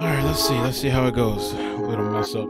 Alright, let's see how it goes. Hopefully it'll mess up.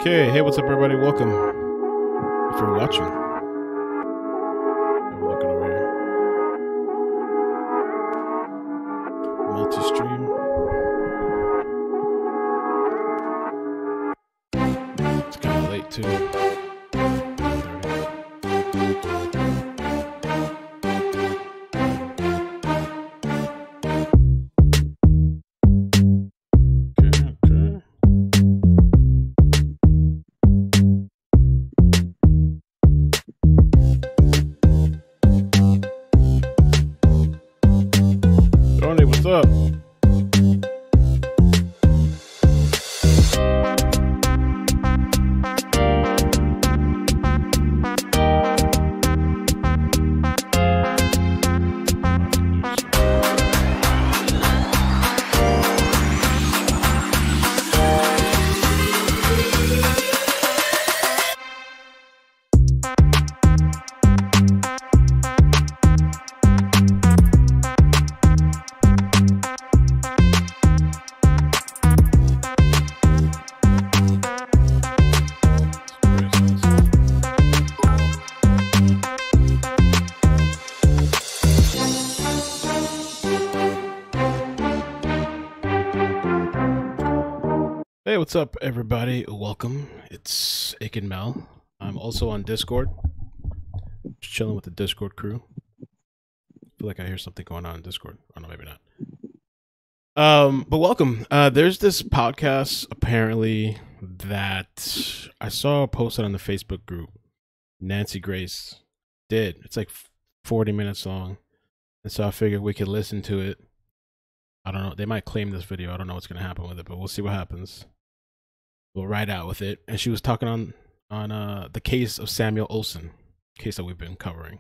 Okay, hey, what's up, everybody? Welcome. If you're watching, we're looking over here. Multi-stream. It's kind of late too. What's up? Hey, what's up, everybody? Welcome. It's iCkEdMeL. I'm also on Discord. Just chilling with the Discord crew. I feel like I hear something going on in Discord. Oh no, maybe not. But welcome. There's this podcast apparently that I saw posted on the Facebook group. Nancy Grace did. It's like 40 minutes long, and so I figured we could listen to it. I don't know. They might claim this video. I don't know what's gonna happen with it, but we'll see what happens. We'll ride out with it. And she was talking on the case of Samuel Olson, case that we've been covering.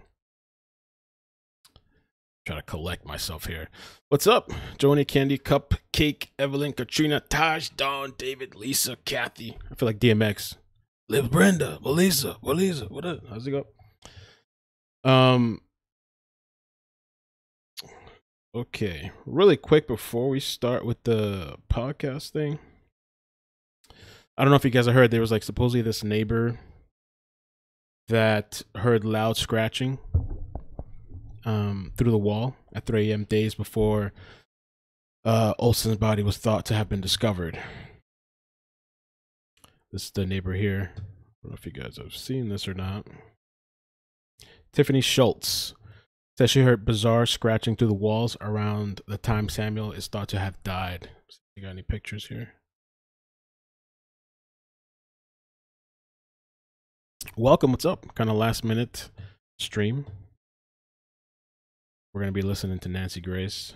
Try to collect myself here. What's up? Joni, Candy, Cupcake, Evelyn, Katrina, Taj, Dawn, David, Lisa, Kathy. I feel like DMX. Live Brenda, Walisa, what up? How's it go? Okay, really quick before we start with the podcast thing. I don't know if you guys have heard, there was like supposedly this neighbor that heard loud scratching through the wall at 3 a.m. days before Olson's body was thought to have been discovered. This is the neighbor here. I don't know if you guys have seen this or not. Tiffany Schultz says she heard bizarre scratching through the walls around the time Samuel is thought to have died. You got any pictures here? Welcome, what's up? Kind of last minute stream. We're going to be listening to Nancy Grace.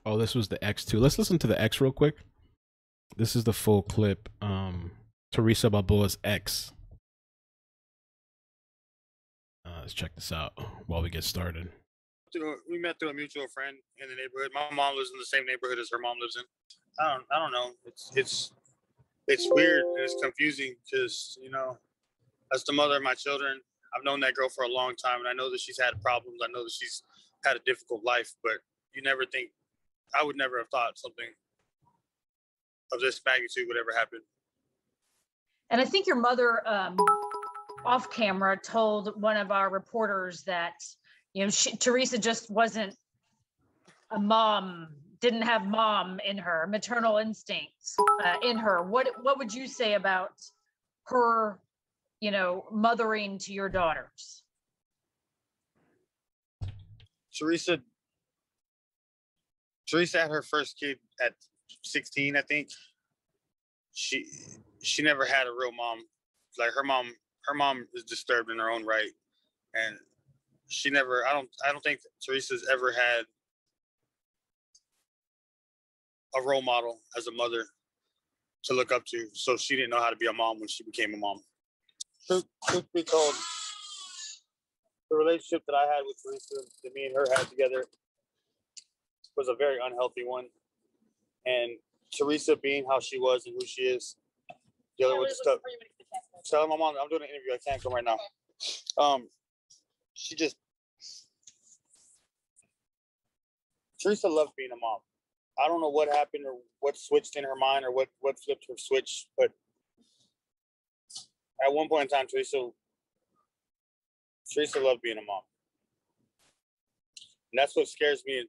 Oh, this was the X2. Let's listen to the X real quick. This is the full clip. Theresa Balboa's X. Let's check this out while we get started. We met through a mutual friend in the neighborhood. My mom lives in the same neighborhood as her mom lives in. I don't know. It's weird and it's confusing because, you know, as the mother of my children, I've known that girl for a long time, and I know that she's had problems. I know that she's had a difficult life, but I would never have thought something of this magnitude would ever happen. And I think your mother, off camera, told one of our reporters that, you know, Theresa just wasn't a mom, didn't have mom in her, maternal instincts in her. What would you say about her, you know, mothering to your daughters? Theresa had her first kid at 16, I think. She never had a real mom. Like her mom is disturbed in her own right, and she never. I don't think Theresa's ever had a role model as a mother to look up to. So she didn't know how to be a mom when she became a mom. Truth be told, the relationship that I had with Theresa, that me and her had together, was a very unhealthy one. And Theresa, being how she was and who she is, dealing with the stuff. Tell them I'm doing an interview. I can't come right now. Theresa loved being a mom. I don't know what happened or what switched in her mind or what flipped her switch, but at one point in time, Theresa loved being a mom. And that's what scares me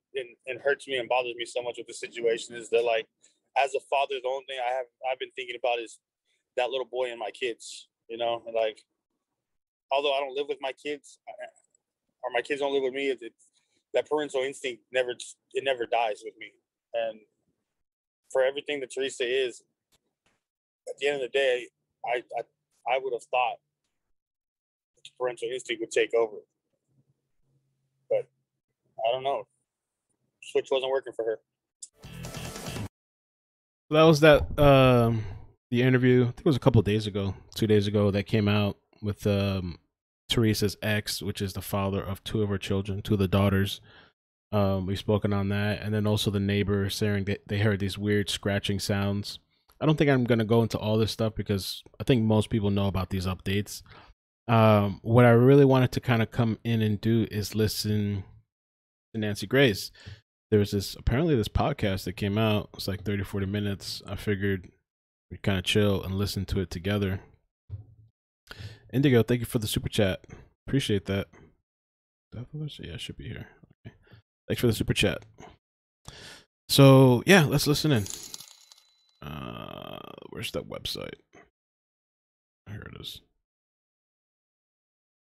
and hurts me and bothers me so much with the situation is that, like, as a father, the only thing I've been thinking about is that little boy and my kids, you know, and like, although I don't live with my kids or my kids don't live with me, that parental instinct never dies with me. And for everything that Theresa is, at the end of the day, I would have thought that the parental instinct would take over, but I don't know. Switch wasn't working for her. That was the interview. I think it was a couple of days ago, 2 days ago, that came out with Theresa's ex, which is the father of two of her children, two of the daughters. We've spoken on that, and then also the neighbor saying that they heard these weird scratching sounds. I don't think I'm gonna go into all this stuff because I think most people know about these updates. What I really wanted to kind of come in and do is listen to Nancy Grace. There's apparently this podcast that came out. It's like 30-40 minutes. I figured we'd kind of chill and listen to it together. Indigo, thank you for the super chat. Appreciate that. Yeah, I should be here. Okay. Thanks for the super chat. So yeah, let's listen in. Where's that website? Here it is.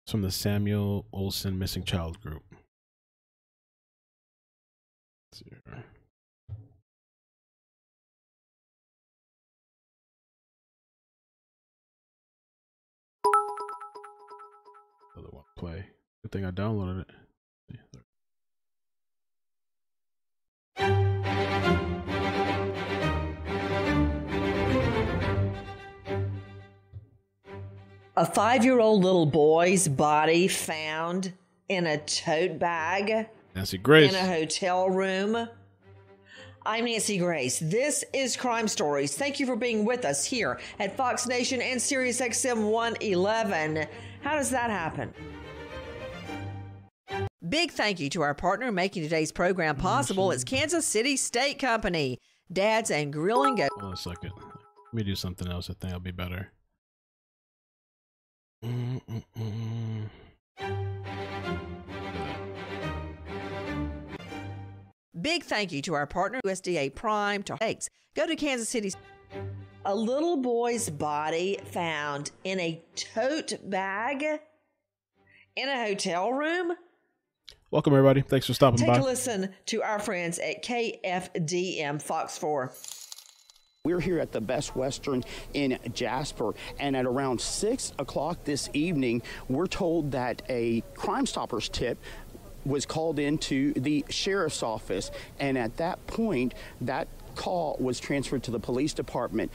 It's from the Samuel Olson Missing Child Group. Let's see here. Other one play. Good thing I downloaded it. A 5-year-old little boy's body found in a tote bag Nancy Grace in a hotel room. I'm Nancy Grace. This is Crime Stories. Thank you for being with us here at Fox Nation and Sirius XM 111. How does that happen? Big thank you to our partner making today's program possible. It's Kansas City Steak Company. Dads and Grilling Go. Hold on a second. Let me do something else. I think I'll be better. Big thank you to our partner, USDA Prime to Steaks. Go to Kansas City. A little boy's body found in a tote bag in a hotel room. Welcome, everybody. Thanks for stopping by. Take a listen to our friends at KFDM Fox 4. We're here at the Best Western in Jasper, and at around 6 o'clock this evening, we're told that a Crime Stoppers tip was called into the sheriff's office, and at that point, that call was transferred to the police department.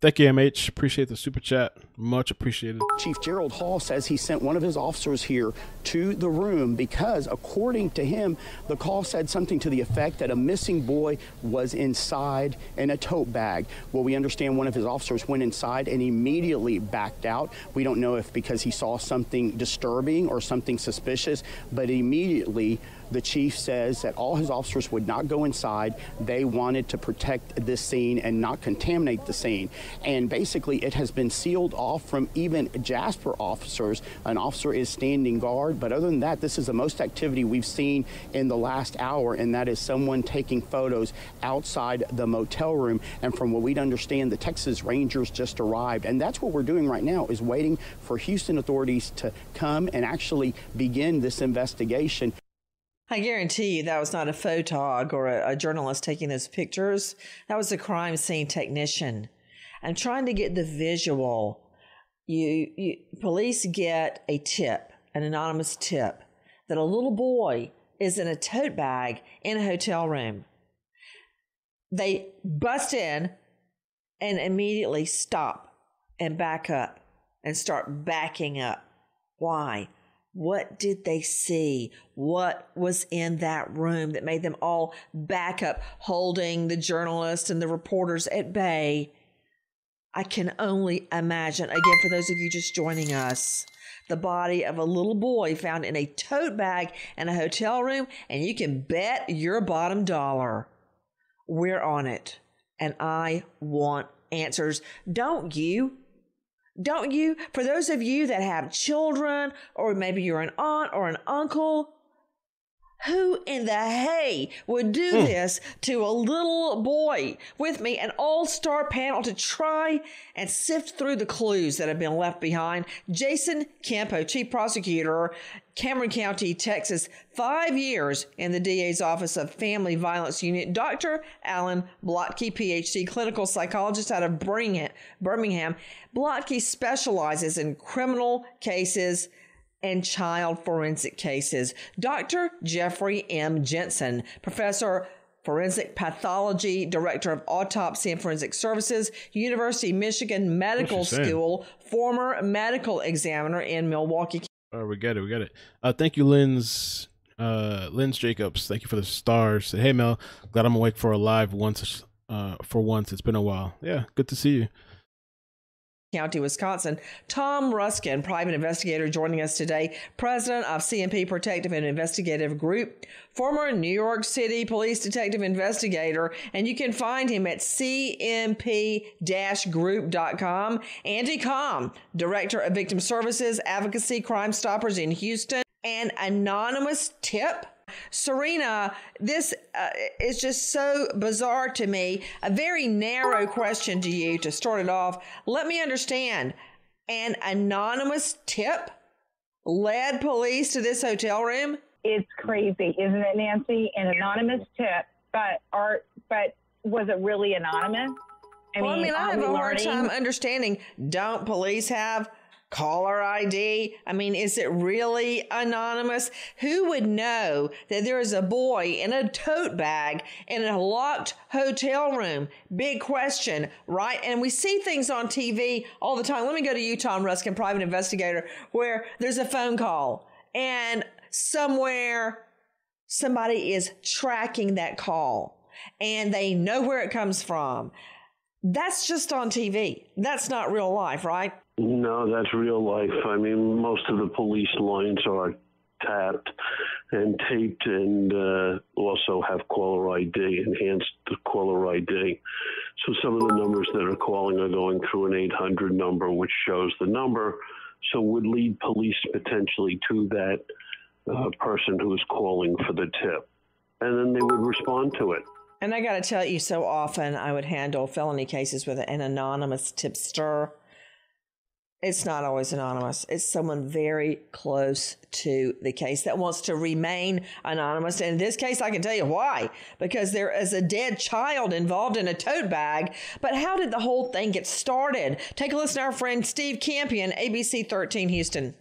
Thank you, MH. Appreciate the super chat. Much appreciated. Chief Gerald Hall says he sent one of his officers here to the room because, according to him, the call said something to the effect that a missing boy was inside in a tote bag. Well, we understand one of his officers went inside and immediately backed out. We don't know if because he saw something disturbing or something suspicious, but immediately the chief says that all his officers would not go inside. They wanted to protect this scene and not contaminate the scene. And basically, it has been sealed off from even Jasper officers. An officer is standing guard. But other than that, this is the most activity we've seen in the last hour, and that is someone taking photos outside the motel room. And from what we understand, the Texas Rangers just arrived. And that's what we're doing right now, is waiting for Houston authorities to come and actually begin this investigation. I guarantee you that was not a photog or a journalist taking those pictures. That was a crime scene technician. I'm trying to get the visual. Police get a tip, an anonymous tip, that a little boy is in a tote bag in a hotel room. They bust in and immediately stop and back up and start backing up. Why? What did they see? What was in that room that made them all back up, holding the journalists and the reporters at bay? I can only imagine, again, for those of you just joining us, the body of a little boy found in a tote bag in a hotel room, and you can bet your bottom dollar we're on it. And I want answers. Don't you? Don't you? For those of you that have children, or maybe you're an aunt or an uncle, who in the hay would do this to a little boy? With me, an all-star panel to try and sift through the clues that have been left behind. Jason Campo, Chief Prosecutor, Cameron County, Texas, 5 years in the DA's Office of Family Violence Unit. Dr. Alan Blotke, PhD, clinical psychologist out of Birmingham. Blotke specializes in criminal cases and child forensic cases. Dr. Jeffrey M. Jensen, Professor Forensic Pathology, Director of Autopsy and Forensic Services, University of Michigan Medical School, former medical examiner in Milwaukee. Oh, we got it. Thank you, Lynn's Jacobs. Thank you for the stars. Hey, Mel, glad I'm awake for a live once. For once, it's been a while. Yeah, good to see you. County, Wisconsin. Tom Ruskin, private investigator, joining us today, president of CMP Protective and Investigative Group, former New York City police detective investigator, and you can find him at cmp-group.com. Andy Comm, director of victim services, advocacy, Crime Stoppers in Houston, and anonymous tip. Serena, this is just so bizarre to me. A very narrow question to you to start it off. Let me understand. An anonymous tip led police to this hotel room? It's crazy, isn't it, Nancy? An anonymous tip, but was it really anonymous? I have a hard time understanding. Don't police have caller ID? I mean, is it really anonymous? Who would know that there is a boy in a tote bag in a locked hotel room? Big question, right? And we see things on TV all the time. Let me go to you, Tom Ruskin, private investigator, where there's a phone call and somewhere somebody is tracking that call and they know where it comes from. That's just on TV. That's not real life, right? No, that's real life. I mean, most of the police lines are tapped and taped and also have caller ID, enhanced caller ID. So some of the numbers that are calling are going through an 800 number, which shows the number, so would lead police potentially to that person who is calling for the tip. And then they would respond to it. And I got to tell you, so often I would handle felony cases with an anonymous tipster. It's not always anonymous. It's someone very close to the case that wants to remain anonymous. And in this case, I can tell you why. Because there is a dead child involved in a tote bag. But how did the whole thing get started? Take a listen to our friend Steve Campion, ABC 13 Houston.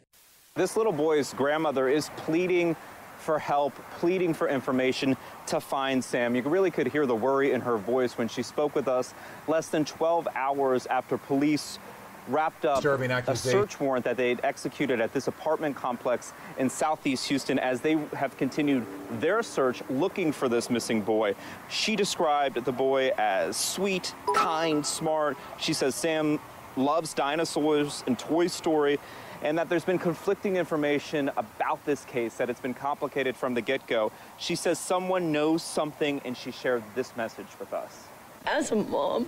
This little boy's grandmother is pleading for help, pleading for information to find Sam. You really could hear the worry in her voice when she spoke with us less than 12 hours after police wrapped up a search warrant that they had executed at this apartment complex in Southeast Houston as they have continued their search looking for this missing boy. She described the boy as sweet, kind, smart. She says Sam loves dinosaurs and Toy Story, and that there's been conflicting information about this case, that it's been complicated from the get-go. She says someone knows something, and she shared this message with us. As a mom,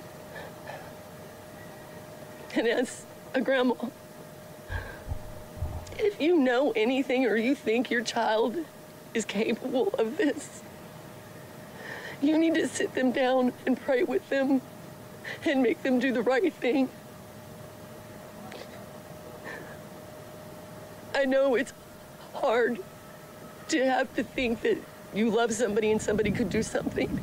and as a grandma, if you know anything or you think your child is capable of this, you need to sit them down and pray with them and make them do the right thing. I know it's hard to have to think that you love somebody and somebody could do something.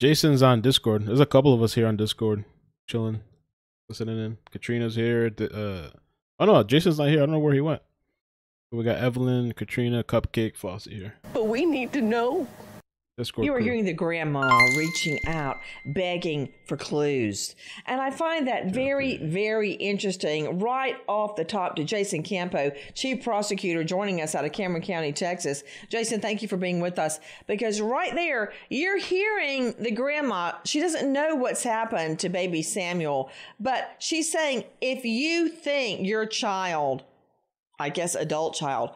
Jason's on Discord. There's a couple of us here on Discord, chilling, listening in. Katrina's here. Oh no, Jason's not here. I don't know where he went. We got Evelyn, Katrina, Cupcake, Flossie here. But we need to know. Discord You are crew. hearing the grandma reaching out, begging for clues. And I find that very, very interesting. Right off the top to Jason Campo, Chief Prosecutor, joining us out of Cameron County, Texas. Jason, thank you for being with us. Because right there, you're hearing the grandma. She doesn't know what's happened to baby Samuel. But she's saying, if you think your child, I guess adult child,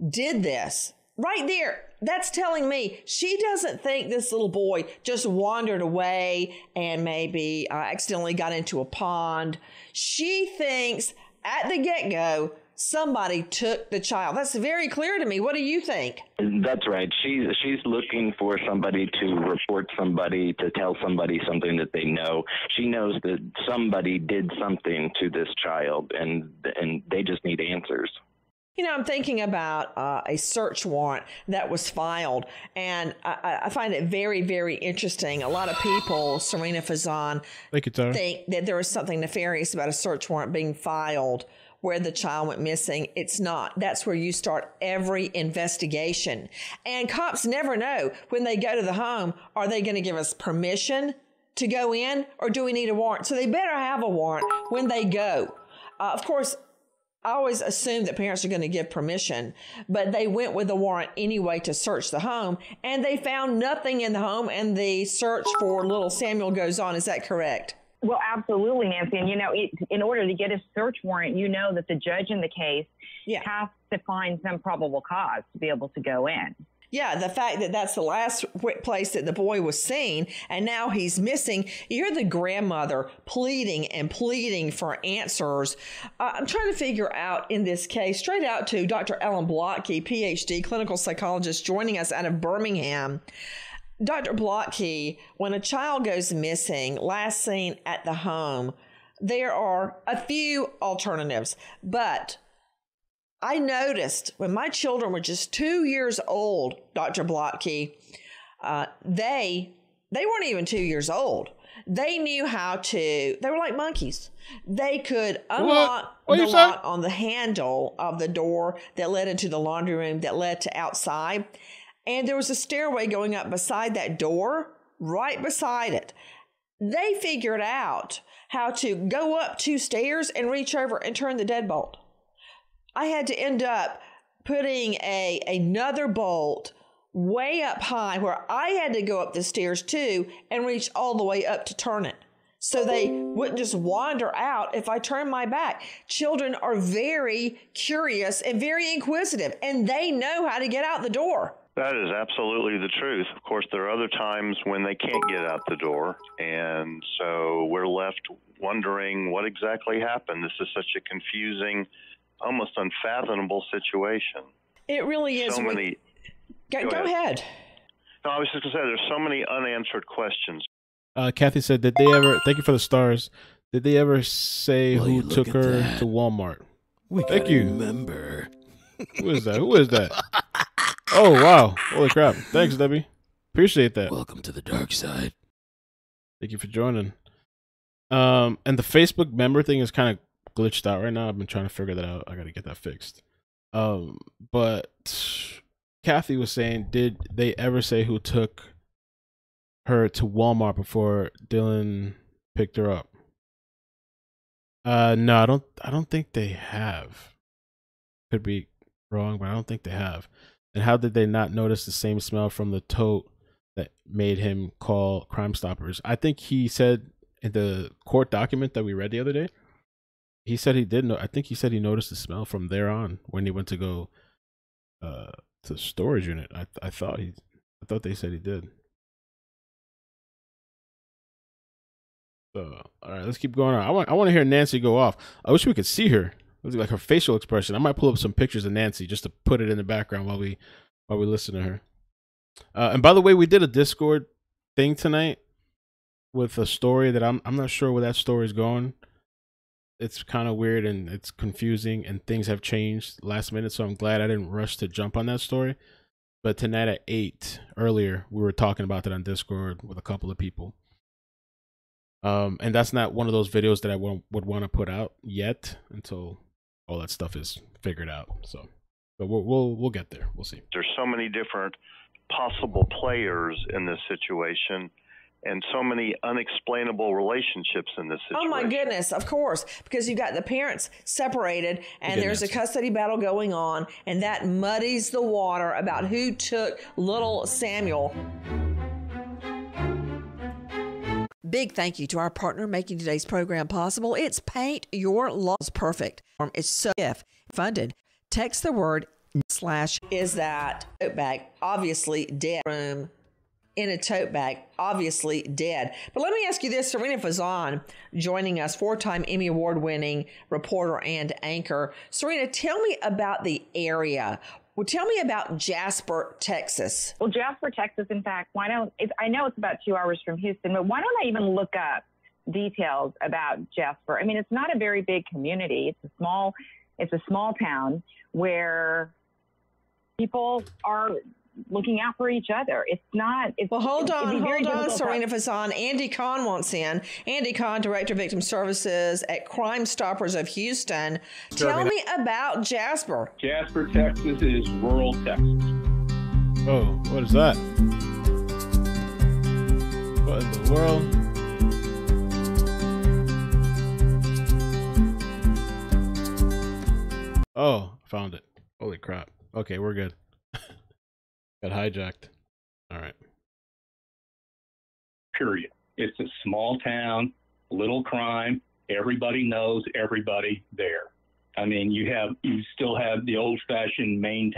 did this, right there, that's telling me she doesn't think this little boy just wandered away and maybe accidentally got into a pond. She thinks at the get-go, somebody took the child. That's very clear to me. What do you think? That's right. She's looking for somebody to report somebody, to tell somebody something that they know. She knows that somebody did something to this child, and they just need answers. You know, I'm thinking about a search warrant that was filed, and I find it very, very interesting. A lot of people, Serena Fazan, think that there was something nefarious about a search warrant being filed where the child went missing. It's not. That's where you start every investigation. And cops never know when they go to the home, are they going to give us permission to go in, or do we need a warrant? So they better have a warrant when they go. Of course, I always assume that parents are going to give permission, but they went with a warrant anyway to search the home, and they found nothing in the home, and the search for little Samuel goes on. Is that correct? Well, absolutely, Nancy. And, you know, in order to get a search warrant, you know that the judge in the case has to find some probable cause to be able to go in. Yeah, the fact that that's the last place that the boy was seen, and now he's missing. You hear the grandmother pleading and pleading for answers. I'm trying to figure out in this case, straight out to Dr. Ellen Blotke, PhD, clinical psychologist, joining us out of Birmingham. Dr. Blotke, when a child goes missing, last seen at the home, there are a few alternatives, but I noticed when my children were just 2 years old, Dr. Blotke, they weren't even 2 years old. They knew how to, they were like monkeys. They could unlock the lock on the handle of the door that led into the laundry room that led to outside. And there was a stairway going up beside that door, right beside it. They figured out how to go up 2 stairs and reach over and turn the deadbolt. I had to end up putting another bolt way up high where I had to go up the stairs too and reach all the way up to turn it. So they wouldn't just wander out if I turned my back. Children are very curious and very inquisitive, and they know how to get out the door. That is absolutely the truth. Of course, there are other times when they can't get out the door, and so we're left wondering what exactly happened. This is such a confusing, almost unfathomable situation. It really is. So many. Go ahead. No, I was just going to say, there's so many unanswered questions. Kathy said, did they ever, thank you for the stars, Did they ever say who took her to Walmart? Thank you. Remember. Who is that? Who is that? Oh, wow. Holy crap. Thanks, Debbie. Appreciate that. Welcome to the dark side. Thank you for joining. And the Facebook member thing is kind of glitched out right now. I've been trying to figure that out. I got to get that fixed. But Kathy was saying, did they ever say who took her to Walmart before Dylan picked her up? No, I don't think they have. Could be wrong, but I don't think they have. And how did they not notice the same smell from the tote that made him call Crime Stoppers? I think he said in the court document that we read the other day, he said he did know. I think he said he noticed the smell from there on when he went to go to the storage unit. I thought they said he did. So, all right, let's keep going on. I want to hear Nancy go off. I wish we could see her. Like her facial expression. I might pull up some pictures of Nancy just to put it in the background while we listen to her. And by the way, we did a Discord thing tonight with a story that I'm not sure where that story is going. It's kind of weird and it's confusing and things have changed last minute. So I'm glad I didn't rush to jump on that story. But tonight at 8 earlier, we were talking about that on Discord with a couple of people. And that's not one of those videos that I would want to put out yet until all that stuff is figured out. So, but we'll get there. We'll see. There's so many different possible players in this situation, and so many unexplainable relationships in this situation. Oh my goodness, of course, because you've got the parents separated and there's a custody battle going on, and that muddies the water about who took little Samuel. Big thank you to our partner making today's program possible. It's Paint Your Laws Perfect. It's so funded. Text the word / is that tote bag obviously dead room in a tote bag obviously dead. But let me ask you this. Serena Fazan joining us, 4-time Emmy Award winning reporter and anchor. Serena, tell me about the area. Well, tell me about Jasper, Texas. Well, Jasper, Texas, in fact, I know it's about 2 hours from Houston, but why don't I even look up details about Jasper? I mean, it's not a very big community. It's a small town where people are looking out for each other. Hold on, Serena Fazan. Andy Kahn wants in. Andy Kahn, Director of Victim Services at Crime Stoppers of Houston. Tell me about Jasper. Jasper, Texas is rural Texas. Oh, what is that? What in the world? Oh, found it. Holy crap. Okay, we're good. Got hijacked. All right. Period. It's a small town, little crime. Everybody knows everybody there. I mean, you still have the old-fashioned main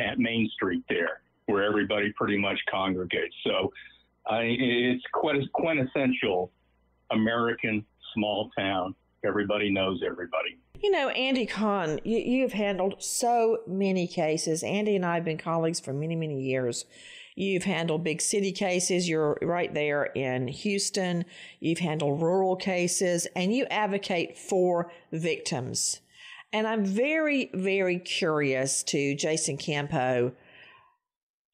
street there, where everybody pretty much congregates. So, it's quintessential American small town. Everybody knows everybody. You know, Andy Kahn, you've handled so many cases. Andy and I have been colleagues for many, many years. You've handled big city cases. You're right there in Houston. You've handled rural cases, and you advocate for victims. And I'm very, very curious to Jason Campo,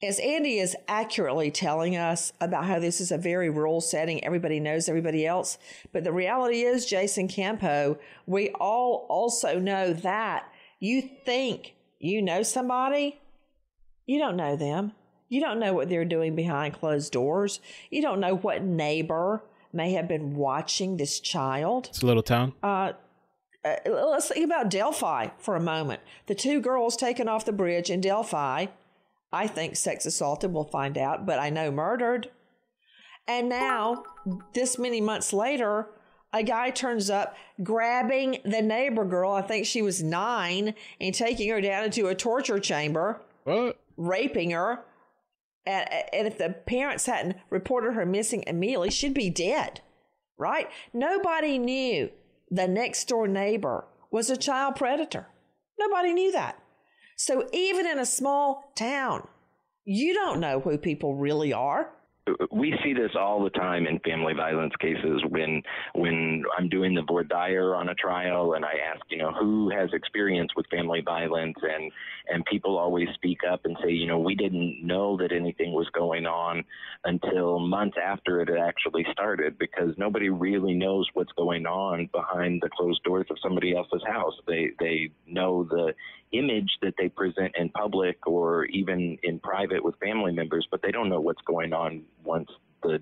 as Andy is accurately telling us about how this is a very rural setting, everybody knows everybody else. But the reality is, Jason Campo, we all also know that you think you know somebody, you don't know them. You don't know what they're doing behind closed doors. You don't know what neighbor may have been watching this child. It's a little town. Let's think about Delphi for a moment. The 2 girls taken off the bridge in Delphi, I think sex assaulted, we'll find out, but I know murdered. And now, this many months later, a guy turns up grabbing the neighbor girl, I think she was 9, and taking her down into a torture chamber. What? Raping her. And if the parents hadn't reported her missing immediately, she'd be dead, right? Nobody knew the next door neighbor was a child predator. Nobody knew that. So even in a small town, you don't know who people really are. we see this all the time in family violence cases when I'm doing the voir dire on a trial and I ask, who has experience with family violence, and people always speak up and say, we didn't know that anything was going on until months after it had actually started, because nobody really knows what's going on behind the closed doors of somebody else's house. They know the image that they present in public or even in private with family members, but they don't know what's going on once the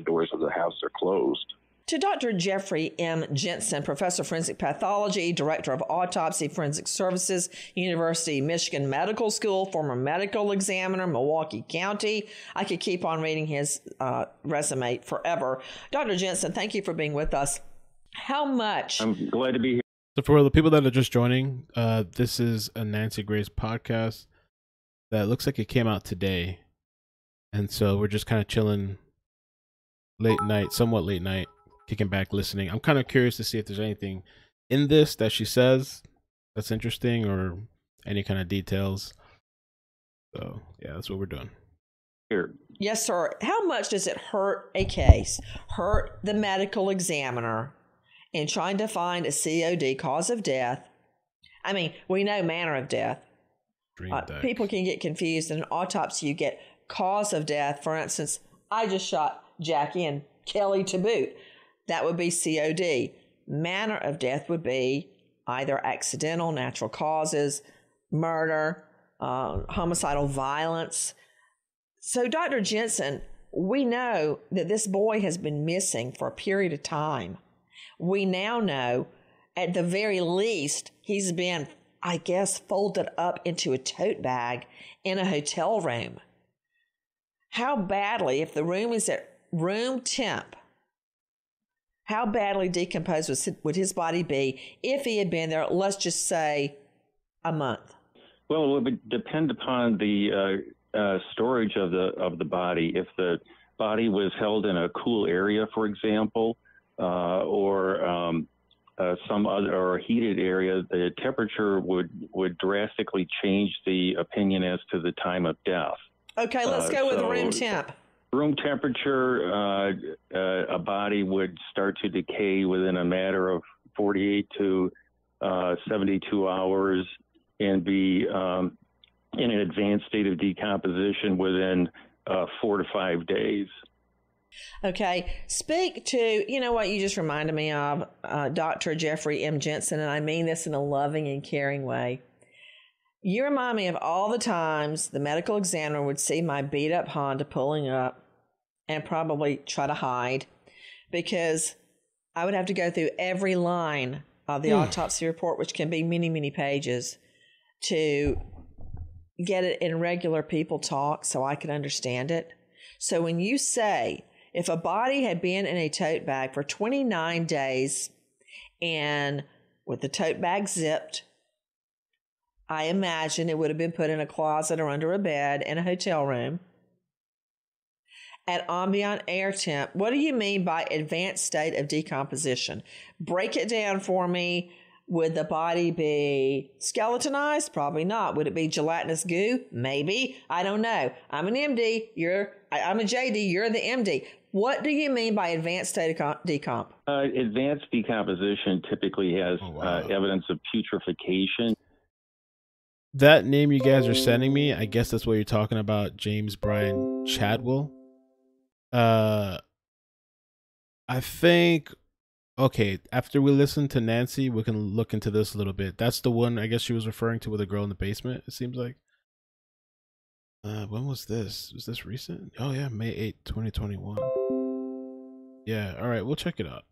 doors of the house are closed. To Dr. Jeffrey M. Jensen, Professor of Forensic Pathology, Director of Autopsy Forensic Services, University of Michigan Medical School, former medical examiner, Milwaukee County. I could keep on reading his resume forever. Dr. Jensen, thank you for being with us. How much? I'm glad to be here. So for the people that are just joining, this is a Nancy Grace podcast that looks like it came out today. And so we're just kind of chilling somewhat late night, kicking back, listening. I'm kind of curious to see if there's anything in this that she says that's interesting or any kind of details. So yeah, that's what we're doing. Here. Yes, sir. How much does it hurt a case, hurt the medical examiner in trying to find a COD, cause of death? I mean, we know manner of death. People can get confused. In an autopsy, you get cause of death. For instance, I just shot Jackie and Kelly to boot. That would be COD. Manner of death would be either accidental, natural causes, murder, homicidal violence. So, Dr. Jensen, we know that this boy has been missing for a period of time. We now know, at the very least, he's been, I guess, folded up into a tote bag in a hotel room. How badly, if the room is at room temp, how badly decomposed would his body be if he had been there, let's just say, a month? Well, it would depend upon the storage of the body. If the body was held in a cool area, for example, or some other or a heated area, the temperature would drastically change the opinion as to the time of death. Okay, let's go with room temp. Room temperature, a body would start to decay within a matter of 48 to 72 hours and be in an advanced state of decomposition within 4 to 5 days. Okay, speak to, you know what you just reminded me of, Dr. Jeffrey M. Jensen, and I mean this in a loving and caring way. You remind me of all the times the medical examiner would see my beat up Honda pulling up and probably try to hide, because I would have to go through every line of the autopsy report, which can be many, many pages, to get it in regular people talk so I could understand it. So when you say, if a body had been in a tote bag for 29 days and with the tote bag zipped, I imagine it would have been put in a closet or under a bed in a hotel room at ambient air temp. What do you mean by advanced state of decomposition? Break it down for me. Would the body be skeletonized? Probably not. Would it be gelatinous goo? Maybe. I don't know. I'm an MD. I'm a JD. You're the MD. What do you mean by advanced state of decomp? Advanced decomposition typically has evidence of putrefaction. That name you guys are sending me, I guess that's what you're talking about, James Brian Chadwell. I think, okay, after we listen to Nancy, we can look into this a little bit. That's the one I guess she was referring to with a girl in the basement, it seems like. When was this? Was this recent? Oh yeah, May 8th, 2021. Yeah, all right, we'll check it out.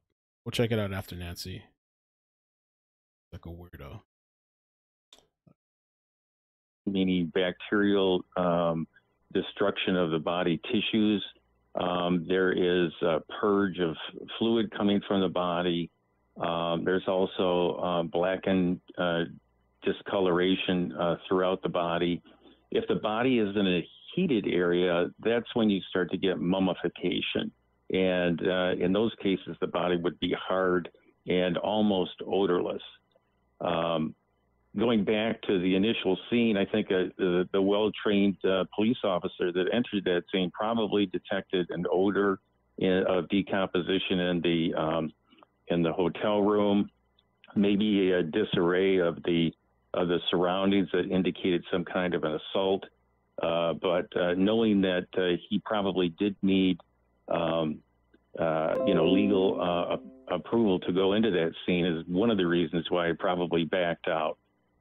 We'll check it out after Nancy. Like a weirdo. Meaning bacterial destruction of the body tissues. There is a purge of fluid coming from the body. There's also blackened discoloration throughout the body. If the body is in a heated area, that's when you start to get mummification. And in those cases, the body would be hard and almost odorless. going back to the initial scene, I think the well-trained police officer that entered that scene probably detected an odor of decomposition in the hotel room, maybe a disarray of the surroundings that indicated some kind of an assault. But knowing that he probably did need, legal approval to go into that scene is one of the reasons why he probably backed out.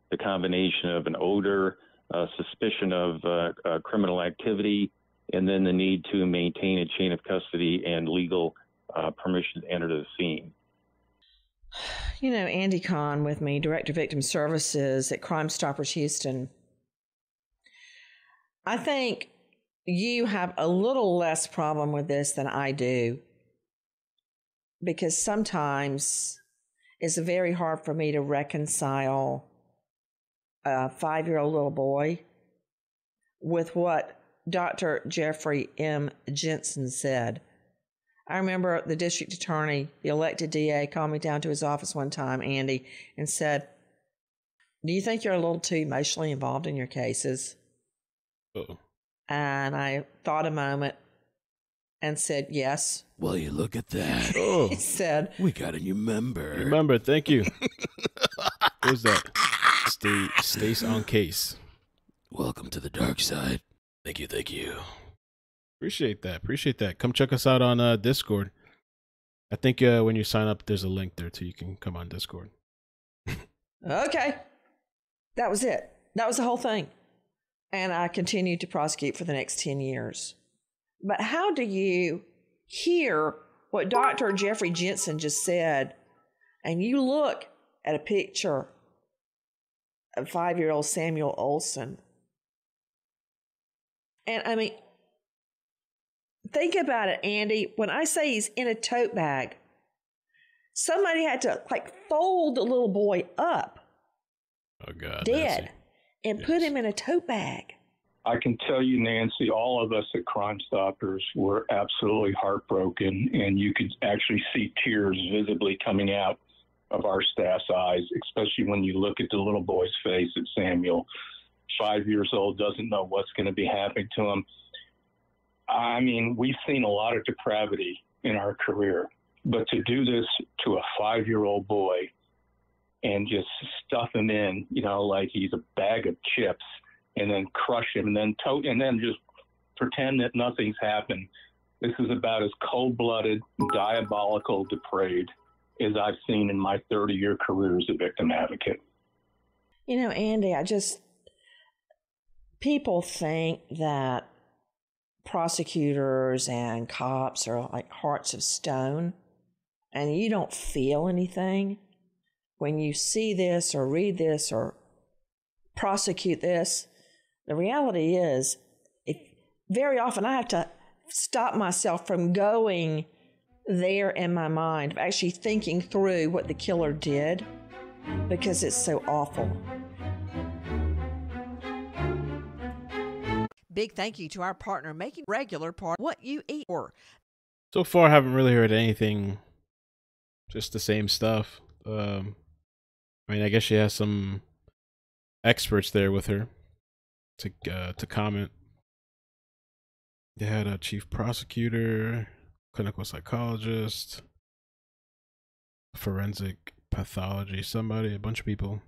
The combination of an odor, suspicion of criminal activity, and then the need to maintain a chain of custody and legal permission to enter the scene. You know, Andy Kahn with me, Director of Victim Services at Crime Stoppers Houston. I think you have a little less problem with this than I do, because sometimes it's very hard for me to reconcile a 5-year-old little boy with what Dr. Jeffrey M. Jensen said. I remember the district attorney, the elected DA, called me down to his office one time, Andy, and said, "Do you think you're a little too emotionally involved in your cases?" Uh-oh. And I thought a moment and said, "Yes." Well, you look at that. Oh, He said, We got a new member. remember, thank you. Who's that? Stace on case. Welcome to the dark side. Thank you, thank you. Appreciate that. Come check us out on Discord. I think when you sign up, there's a link there too. You can come on Discord. "Okay." That was it. That was the whole thing. And I continued to prosecute for the next 10 years. But how do you hear what Dr. Jeffrey Jensen just said, and you look at a picture of 5-year-old Samuel Olson? And I mean, think about it, Andy. When I say he's in a tote bag, somebody had to fold the little boy up, Oh God, dead, Nancy. and put him in a tote bag. I can tell you, Nancy, all of us at Crime Stoppers were absolutely heartbroken, and you could actually see tears visibly coming out of our staff's eyes, especially when you look at the little boy's face at Samuel. 5 years old, doesn't know what's going to be happening to him. I mean, we've seen a lot of depravity in our career, but to do this to a 5-year-old boy and just stuff him in, like he's a bag of chips, and then crush him, and then just pretend that nothing's happened. This is about as cold-blooded, diabolical, depraved as I've seen in my 30-year career as a victim advocate. Andy, people think that prosecutors and cops are like hearts of stone, and you don't feel anything when you see this or read this or prosecute this. The reality is, very often I have to stop myself from going there in my mind, of actually thinking through what the killer did, because it's so awful. Big thank you to our partner making regular part what you eat for. So far, I haven't really heard anything. Just the same stuff. I guess she has some experts there with her to comment. They had a chief prosecutor, clinical psychologist, forensic pathology, a bunch of people.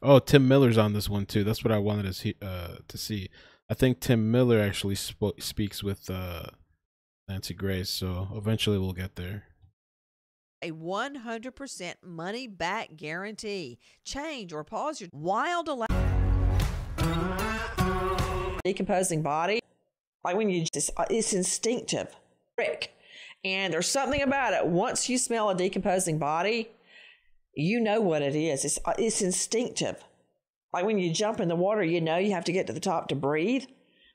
Oh, Tim Miller's on this one too. That's what I wanted to see. I think Tim Miller actually speaks with Nancy Grace, so eventually we'll get there. A 100% money back guarantee. Change or pause your wild decomposing body. Like when it's instinctive. And there's something about it. Once you smell a decomposing body, you know what it is. It's instinctive. Like when you jump in the water, you have to get to the top to breathe.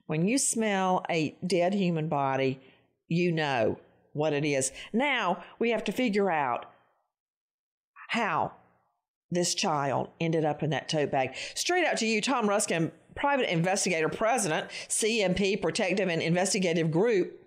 When you smell a dead human body, you know what it is. Now we have to figure out how this child ended up in that tote bag. Straight out to you, Tom Ruskin, private investigator, president, CMP, Protective and Investigative Group,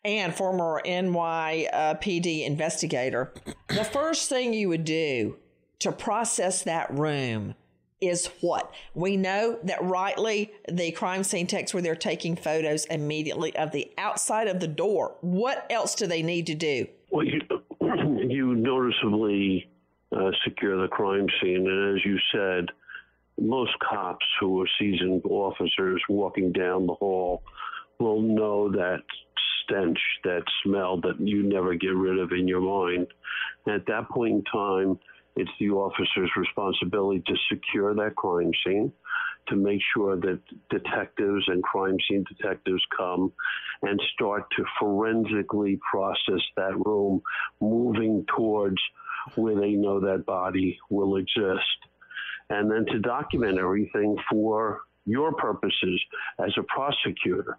and former NYPD investigator. The first thing you would do to process that room is what? We know that rightly the crime scene techs were there taking photos immediately of the outside of the door. What else do they need to do? Well, you noticeably secure the crime scene, and as you said, most cops who are seasoned officers walking down the hall will know that stench, that smell that you never get rid of in your mind. At that point in time, it's the officer's responsibility to secure that crime scene, to make sure that detectives and crime scene detectives come and start to forensically process that room, moving towards where they know that body will exist. And then to document everything for your purposes as a prosecutor,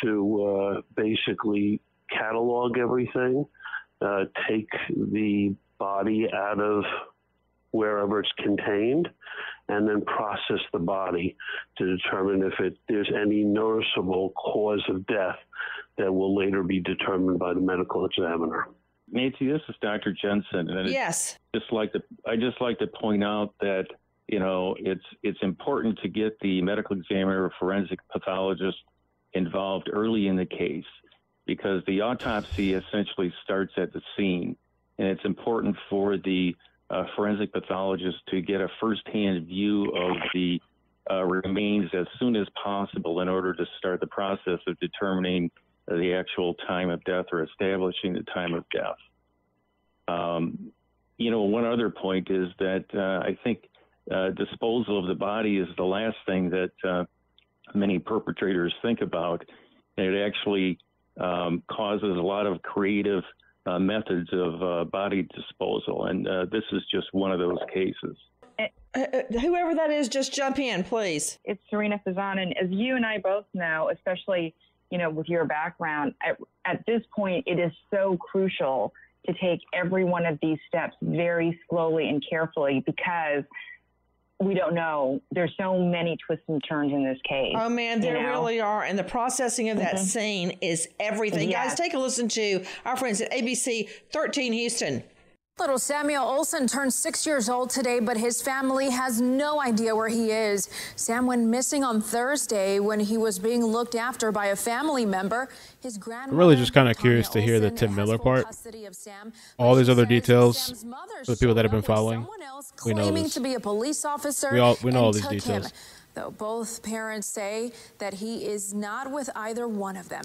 to basically catalog everything, take the body out of wherever it's contained, and then process the body to determine if there's any noticeable cause of death that will later be determined by the medical examiner. Nancy, this is Dr. Jensen, and yes, I just like to point out that it's important to get the medical examiner or forensic pathologist involved early in the case, because the autopsy essentially starts at the scene, and it's important for the forensic pathologist to get a firsthand view of the remains as soon as possible in order to start the process of determining the actual time of death or establishing the time of death. One other point is that I think disposal of the body is the last thing that many perpetrators think about, and it actually causes a lot of creative methods of body disposal, and this is just one of those cases. Whoever that is, just jump in, please. It's Serena Fazan, and as you and I both know, especially with your background, at this point, it is so crucial to take every one of these steps very slowly and carefully, because we don't know. There's so many twists and turns in this case. Oh, man, there really are. And the processing of that scene is everything. Yes. Guys, take a listen to our friends at ABC 13 Houston. Little Samuel Olson turned 6 years old today, but his family has no idea where he is. Sam went missing on Thursday when he was being looked after by a family member. His grandmother, I'm really just kind of curious to hear the Tim Miller part. All these other details for the people that have been following. We know claiming this. to be a police officer. We know and all these took details. him, though both parents say that he is not with either one of them.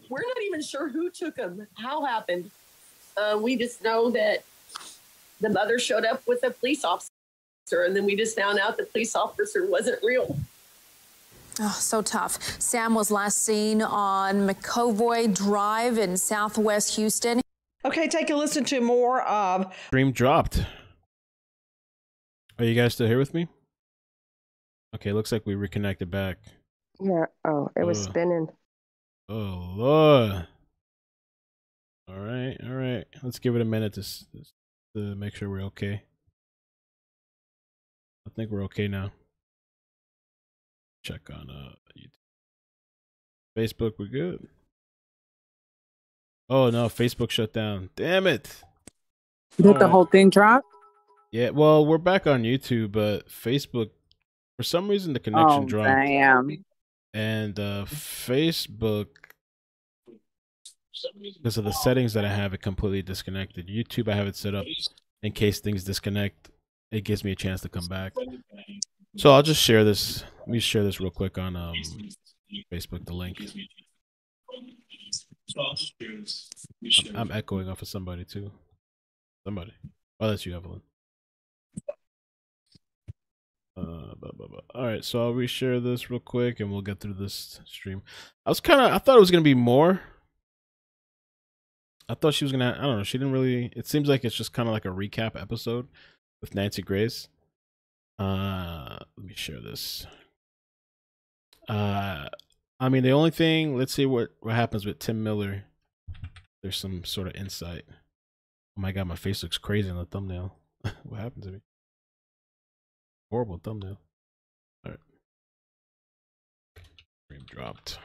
We're not even sure who took him, how happened. We just know that the mother showed up with a police officer, and then we just found out the police officer wasn't real. Oh, so tough. Sam was last seen on McCovoy Drive in Southwest Houston. Okay, take a listen to more of... Stream dropped. Are you guys still here with me? Okay, looks like we reconnected back. Yeah, oh, it was spinning. Oh, Lord. All right. Let's give it a minute to make sure we're okay. I think we're okay now. Check on YouTube. Facebook, we're good. Oh no, Facebook shut down. Damn it. Did the whole thing drop? Yeah, well, we're back on YouTube, but Facebook, for some reason, the connection dropped. Damn. And Facebook, because of the settings that I have, it completely disconnected. YouTube, I have it set up in case things disconnect. It gives me a chance to come back. So I'll just share this. Let me share this real quick on Facebook, the link. I'm echoing off of somebody too. Somebody. Oh, that's you, Evelyn. All right, so I'll reshare this real quick and we'll get through this stream. I thought it was gonna be more. I thought she was gonna, I don't know, she didn't really, it seems like it's just kind of like a recap episode with Nancy Grace. Let me share this. I mean, the only thing, let's see what happens with Tim Miller. There's some sort of insight. Oh my god, my face looks crazy on the thumbnail. What happened to me? Horrible thumbnail. All right. Frame dropped.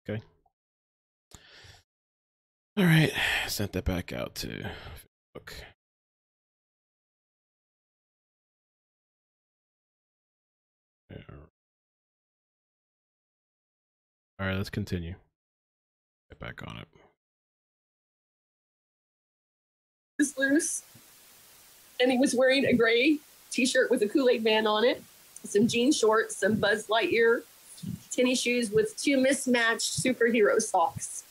Okay. All right, sent that back out to Facebook. All right, let's continue. Get back on it. Was loose, and he was wearing a gray t-shirt with a Kool-Aid man on it, some jean shorts, some Buzz Lightyear tennis shoes with two mismatched superhero socks.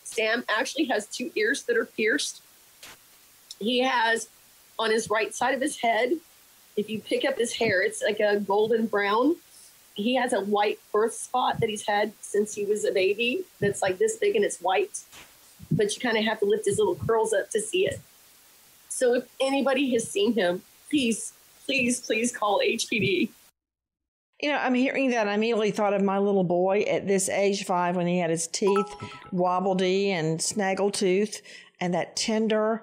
Sam actually has two ears that are pierced. He has on his right side of his head, if you pick up his hair, it's like a golden brown. He has a white birth spot that he's had since he was a baby that's like this big and it's white, but you kind of have to lift his little curls up to see it. So if anybody has seen him, please, please, please call HPD. You know, I'm hearing that. I immediately thought of my little boy at this age 5 when he had his teeth wobbledy and snaggletooth, and that tender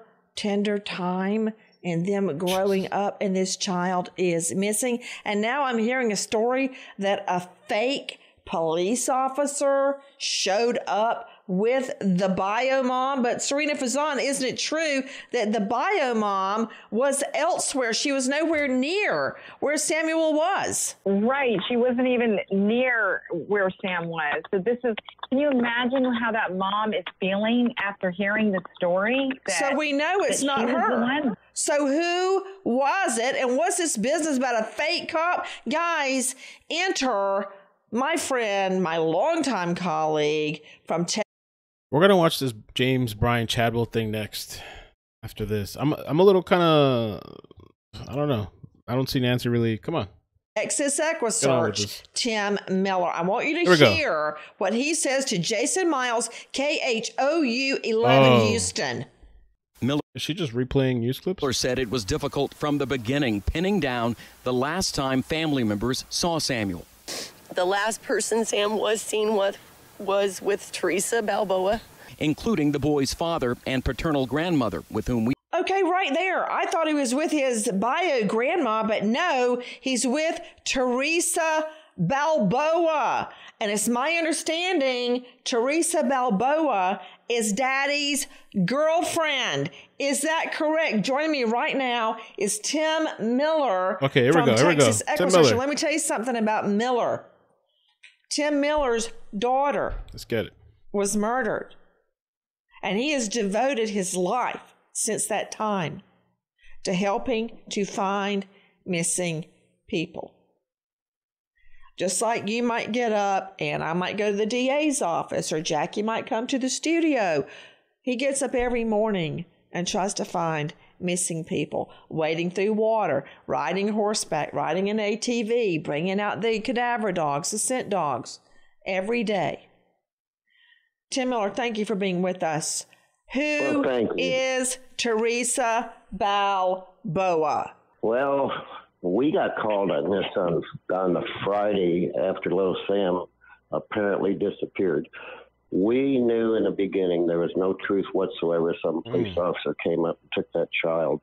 time and them growing up, and this child is missing. And now I'm hearing a story that a fake police officer showed up with the bio mom. But Serena Fazan, isn't it true that the bio mom was elsewhere? She was nowhere near where Samuel was. Right. She wasn't even near where Sam was. So can you imagine how that mom is feeling after hearing the story? So we know it's not her. So who was it? And what's this business about a fake cop? Guys, enter my friend, my longtime colleague from We're gonna watch this James Bryan Chadwell thing next. After this, I'm a little kind of, I don't know. I don't see Nancy really. Come on. Texas EquiSearch, Tim Miller. I want you to hear what he says to Jason Miles, KHOU 11 Houston. Miller, is she just replaying news clips? Miller said it was difficult from the beginning, pinning down the last time family members saw Samuel. The last person Sam was seen with was with Theresa Balboa, including the boy's father and paternal grandmother, with whom we... Okay, right there. I thought he was with his bio grandma, but no, he's with Theresa Balboa. And it's my understanding Theresa Balboa is Daddy's girlfriend. Is that correct? Joining me right now is Tim Miller. Okay, here we go. Texas Tim Miller. Let me tell you something about Miller. Tim Miller's daughter Let's get it. was murdered. And he has devoted his life since that time to helping to find missing people. Just like you might get up and I might go to the DA's office or Jackie might come to the studio. He gets up every morning and tries to find missing people, wading through water, riding horseback, riding an ATV, bringing out the cadaver dogs, the scent dogs, every day. Tim Miller, thank you for being with us. Who is Theresa Balboa? Well, we got called on this on the Friday after little Sam apparently disappeared. We knew in the beginning there was no truth whatsoever. Some police officer came up and took that child.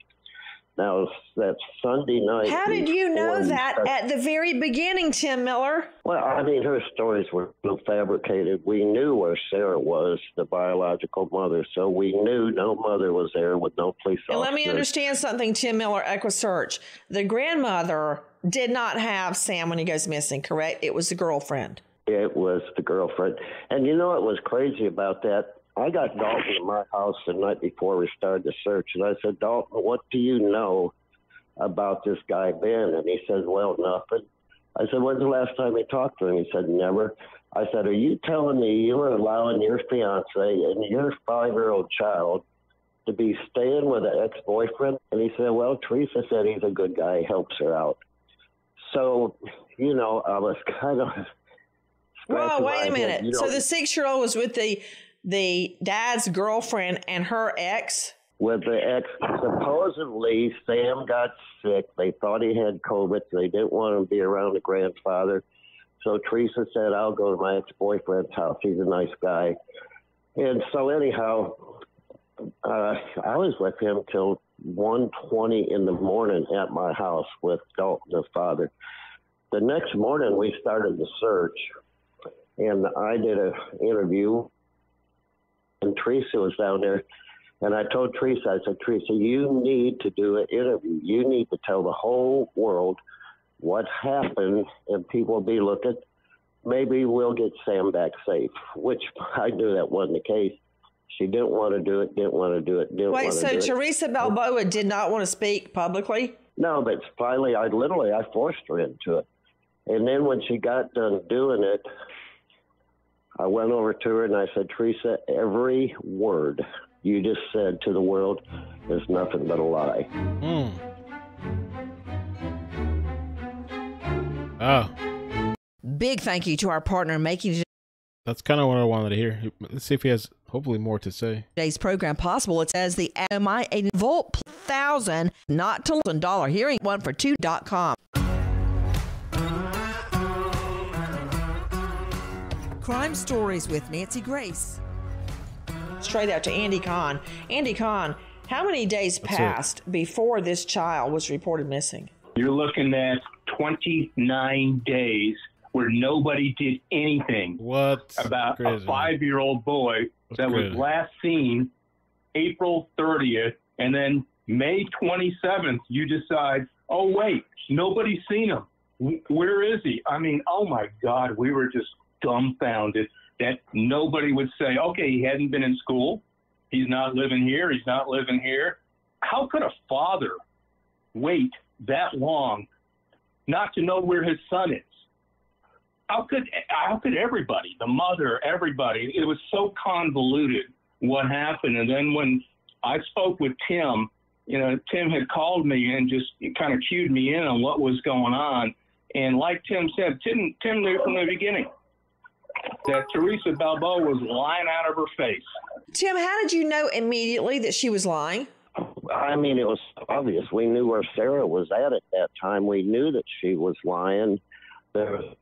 Now, that Sunday night... How did you know that at the very beginning, Tim Miller? Well, I mean, her stories were fabricated. We knew where Sarah was, the biological mother, so we knew no mother was there with no police officer. And let me understand something, Tim Miller, EquiSearch. The grandmother did not have Sam when he goes missing, correct? It was the girlfriend. It was the girlfriend. And you know what was crazy about that? I got Dalton in my house the night before we started the search, and I said, Dalton, what do you know about this guy, Ben? And he said, well, nothing. I said, when's the last time you talked to him? He said, never. I said, are you telling me you were allowing your fiance and your 5-year-old child to be staying with an ex-boyfriend? And he said, well, Theresa said he's a good guy, he helps her out. So, you know, I was kind of... Whoa, wait a minute. You know, so the 6-year-old was with the dad's girlfriend and her ex? With the ex. Supposedly, Sam got sick. They thought he had COVID. They didn't want him to be around the grandfather. So Theresa said, I'll go to my ex-boyfriend's house. He's a nice guy. And so anyhow, I was with him till 1:20 in the morning at my house with Dalton, the father. The next morning, we started the search. And I did an interview and Theresa was down there. And I told Theresa, I said, Theresa, you need to do an interview. You need to tell the whole world what happened, and people will be looking. Maybe we'll get Sam back safe, which I knew that wasn't the case. She didn't want to do it, Wait, so Theresa Balboa did not want to speak publicly? No, but finally, I forced her into it. And then when she got done doing it, I went over to her and I said, Theresa, every word you just said to the world is nothing but a lie. Oh. Big thank you to our partner in making That's kind of what I wanted to hear. Let's see if he has hopefully more to say. Today's program possible. It says the AMI a volt 1,000, not to $1 hearing 1for2.com. Crime Stories with Nancy Grace. Straight out to Andy Kahn. Andy Kahn, how many days passed before this child was reported missing? You're looking at 29 days where nobody did anything about a 5-year-old boy that was last seen April 30th, and then May 27th, you decide, oh, wait, nobody's seen him. Where is he? I mean, oh, my God, we were just dumbfounded that nobody would say, okay, he hadn't been in school. He's not living here. He's not living here. How could a father wait that long not to know where his son is? How could everybody, the mother, everybody, it was so convoluted what happened. And then when I spoke with Tim, Tim had called me and just kind of cued me in on what was going on. And like Tim said, Tim knew from the beginning that Theresa Balboa was lying out of her face. Tim, how did you know immediately that she was lying? I mean, it was obvious. We knew where Sarah was at that time. We knew that she was lying. There was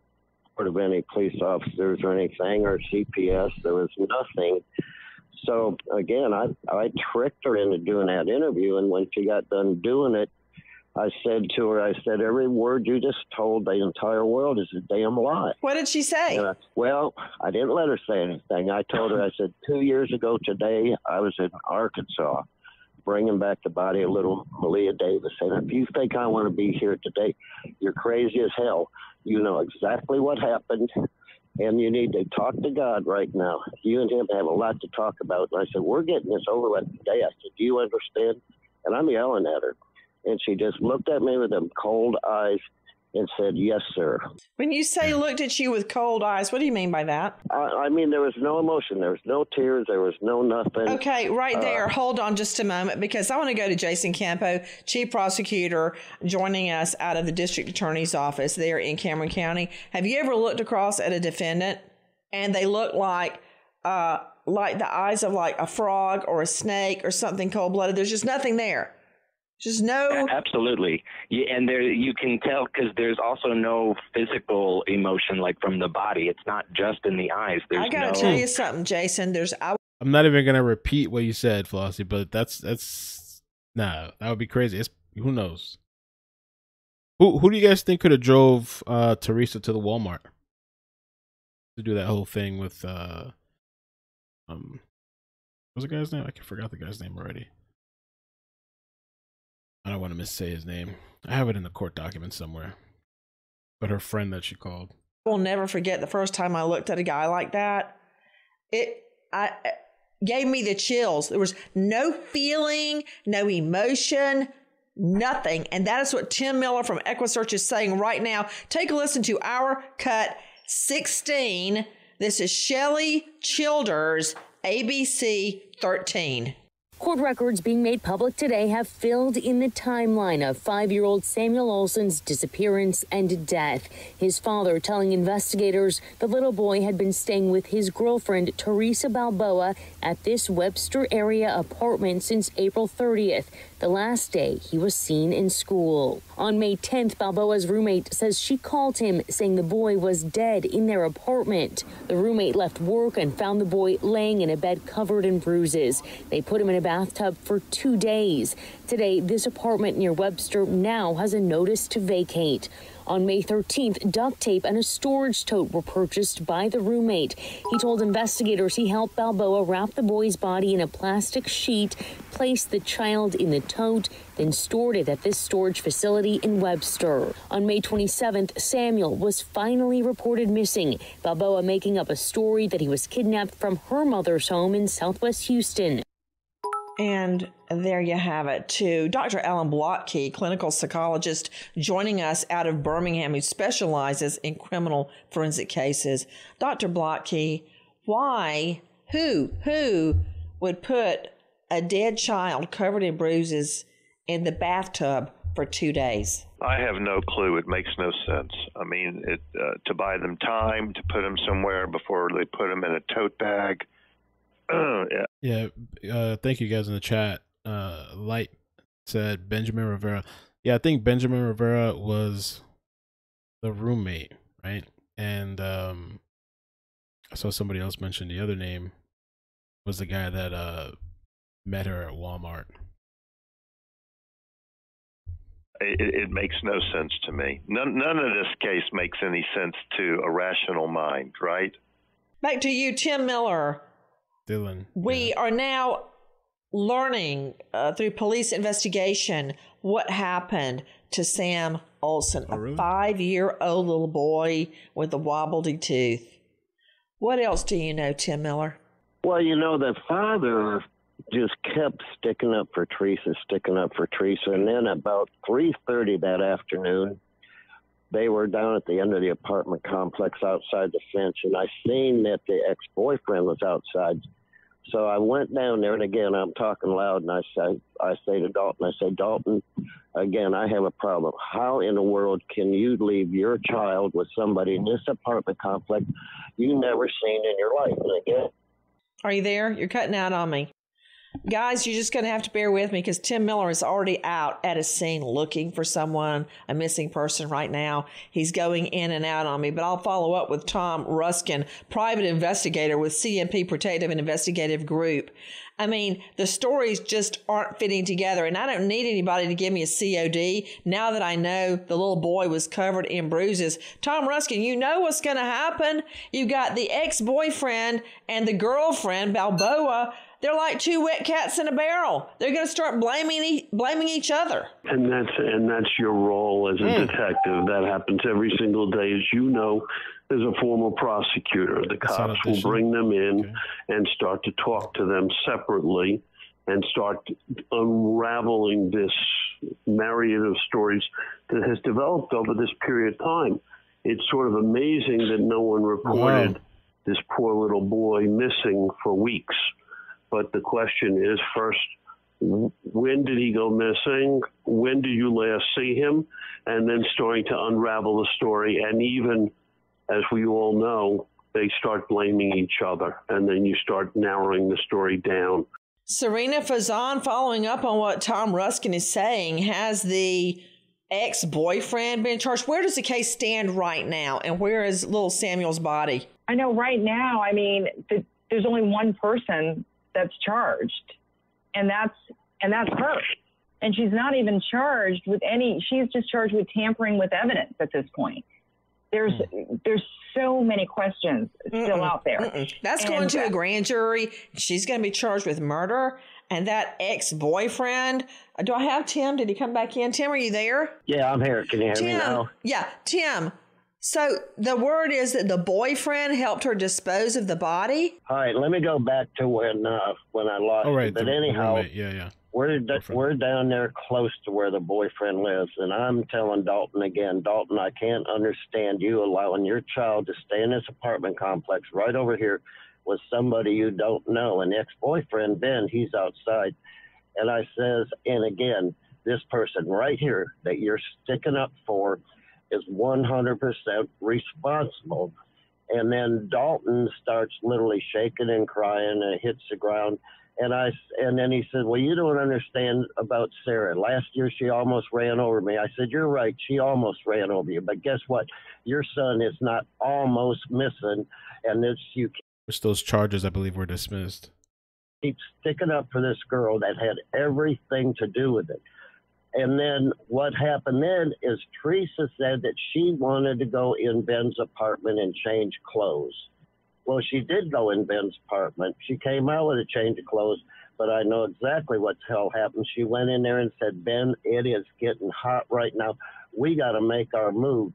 not of any police officers or anything, or CPS. There was nothing. So, again, I tricked her into doing that interview, and when she got done doing it, I said to her, every word you just told the entire world is a damn lie. What did she say? Well, I didn't let her say anything. I told her, I said, 2 years ago today, I was in Arkansas bringing back the body of little Malia Davis. And if you think I want to be here today, you're crazy as hell. You know exactly what happened, and you need to talk to God right now. You and him have a lot to talk about. And I said, we're getting this over with today. I said, do you understand? And I'm yelling at her. And she just looked at me with them cold eyes and said, yes, sir. When you say looked at you with cold eyes, what do you mean by that? I mean, there was no emotion. There was no tears. There was no nothing. Okay, right there. Hold on just a moment, because I want to go to Jason Campo, Chief Prosecutor, joining us out of the District Attorney's Office there in Cameron County. Have you ever looked across at a defendant and they look like the eyes of like a frog or a snake or something cold-blooded? There's just nothing there. Just no. Absolutely. Yeah, and there you can tell because there's also no physical emotion like from the body. It's not just in the eyes. I got to tell you something, Jason. I'm not even going to repeat what you said, Flossie, but that's that would be crazy. Who knows? Who do you guys think could have drove Theresa to the Walmart to do that whole thing with what's the guy's name? I forgot the guy's name already. I don't want to missay his name. I have it in the court document somewhere. But her friend that she called. I will never forget the first time I looked at a guy like that. It gave me the chills. There was no feeling, no emotion, nothing. And that is what Tim Miller from EquiSearch is saying right now. Take a listen to our cut 16. This is Shelley Childers, ABC 13. Court records being made public today have filled in the timeline of 5-year-old Samuel Olson's disappearance and death. His father telling investigators the little boy had been staying with his girlfriend, Theresa Balboa, at this Webster area apartment since April 30th, the last day he was seen in school. On May 10th, Balboa's roommate says she called him saying the boy was dead in their apartment. The roommate left work and found the boy laying in a bed covered in bruises. They put him in a bathtub for 2 days. Today, this apartment near Webster now has a notice to vacate. On May 13th, duct tape and a storage tote were purchased by the roommate. He told investigators he helped Balboa wrap the boy's body in a plastic sheet, placed the child in the tote, then stored it at this storage facility in Webster. On May 27th, Samuel was finally reported missing, Balboa making up a story that he was kidnapped from her mother's home in Southwest Houston. And there you have it, too. Dr. Alan Blotke, clinical psychologist, joining us out of Birmingham, who specializes in criminal forensic cases. Dr. Blotke, who would put a dead child covered in bruises in the bathtub for 2 days? I have no clue. It makes no sense. I mean, to buy them time, to put them somewhere before they put them in a tote bag. Yeah. Thank you guys in the chat. Light said Benjamin Rivera. Yeah, I think Benjamin Rivera was the roommate, right? And I saw somebody else mention the other name was the guy that met her at Walmart. It makes no sense to me. None of this case makes any sense to a rational mind, right? Back to you, Tim Miller. Dylan. We are now learning through police investigation what happened to Sam Olson, a 5-year-old little boy with a wobbly tooth. What else do you know, Tim Miller? Well, the father just kept sticking up for Theresa. And then about 3:30 that afternoon, they were down at the end of the apartment complex outside the fence, and I seen that the ex-boyfriend was outside. So I went down there, and again, I'm talking loud, and I say to Dalton, Dalton, again, I have a problem. How in the world can you leave your child with somebody in this apartment complex you never seen in your life? And again, are you there? You're cutting out on me. Guys, you're just going to have to bear with me because Tim Miller is already out at a scene looking for someone, a missing person right now. He's going in and out on me, but I'll follow up with Tom Ruskin, private investigator with CMP Protective and Investigative Group. I mean, the stories just aren't fitting together, and I don't need anybody to give me a COD now that I know the little boy was covered in bruises. Tom Ruskin, you know what's going to happen. You got the ex-boyfriend and the girlfriend, Balboa. They're like two wet cats in a barrel. They're going to start blaming each other. And that's your role as a detective. That happens every single day, as you know. As a former prosecutor, the cops will bring them in and start to talk to them separately and start unraveling this myriad of stories that has developed over this period of time. It's sort of amazing that no one reported this poor little boy missing for weeks. But the question is, first, when did he go missing? When did you last see him? And then starting to unravel the story. And even, as we all know, they start blaming each other. And then you start narrowing the story down. Serena Fazan, following up on what Tom Ruskin is saying, has the ex-boyfriend been charged? Where does the case stand right now? And where is little Samuel's body? I know right now, I mean, there's only one person that's charged, and that's her. And she's not even charged with she's just charged with tampering with evidence at this point. There's so many questions still out there. That's going to a grand jury. She's going to be charged with murder. And that ex-boyfriend, do I have Tim? Did he come back in? Tim, are you there? Yeah, I'm here. Can you hear me now? Yeah, Tim. So the word is that the boyfriend helped her dispose of the body? All right, let me go back to when I lost it. But anyhow, we're down there close to where the boyfriend lives, and I'm telling Dalton again, Dalton, I can't understand you allowing your child to stay in this apartment complex right over here with somebody you don't know. And ex-boyfriend, Ben, he's outside. And I says, and again, this person right here that you're sticking up for is 100% responsible. And then Dalton starts literally shaking and crying and hits the ground. And then he said, well, you don't understand about Sarah. Last year, she almost ran over me. I said, you're right. She almost ran over you. But guess what? Your son is not almost missing. And which those charges, I believe, were dismissed. Keep sticking up for this girl that had everything to do with it. And then what happened then is Theresa said that she wanted to go in Ben's apartment and change clothes. Well, she did go in Ben's apartment. She came out with a change of clothes, but I know exactly what the hell happened. She went in there and said, Ben, it is getting hot right now. We got to make our move.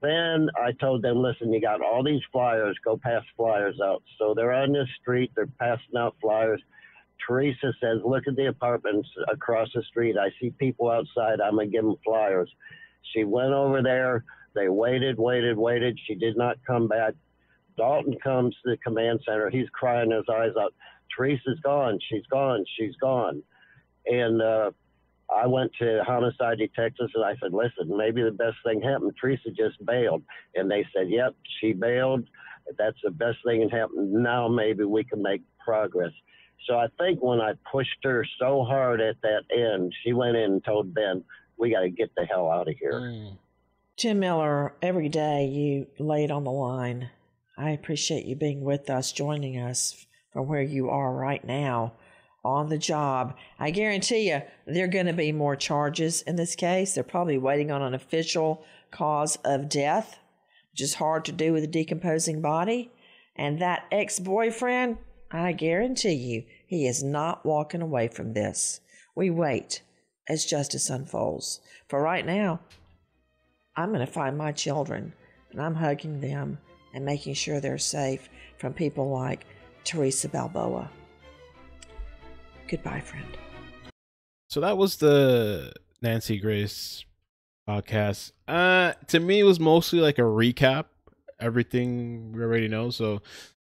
Then I told them, listen, you got all these flyers, go pass flyers out. So they're on this street, they're passing out flyers. Theresa says, look at the apartments across the street. I see people outside. I'm going to give them flyers. She went over there. They waited. She did not come back. Dalton comes to the command center. He's crying his eyes out. Teresa's gone. She's gone. And I went to homicide detectives and I said, listen, maybe the best thing happened. Theresa just bailed. And they said, yep, she bailed. That's the best thing that happened. Now maybe we can make progress. So I think when I pushed her so hard at that end, she went in and told Ben, we got to get the hell out of here. Tim Miller, every day you lay it on the line. I appreciate you being with us, joining us from where you are right now on the job. I guarantee you there are going to be more charges in this case. They're probably waiting on an official cause of death, which is hard to do with a decomposing body. And that ex-boyfriend, I guarantee you, he is not walking away from this. We wait as justice unfolds. For right now, I'm going to find my children, and I'm hugging them and making sure they're safe from people like Theresa Balboa. Goodbye, friend. So that was the Nancy Grace podcast. To me, it was mostly like a recap, everything we already know. So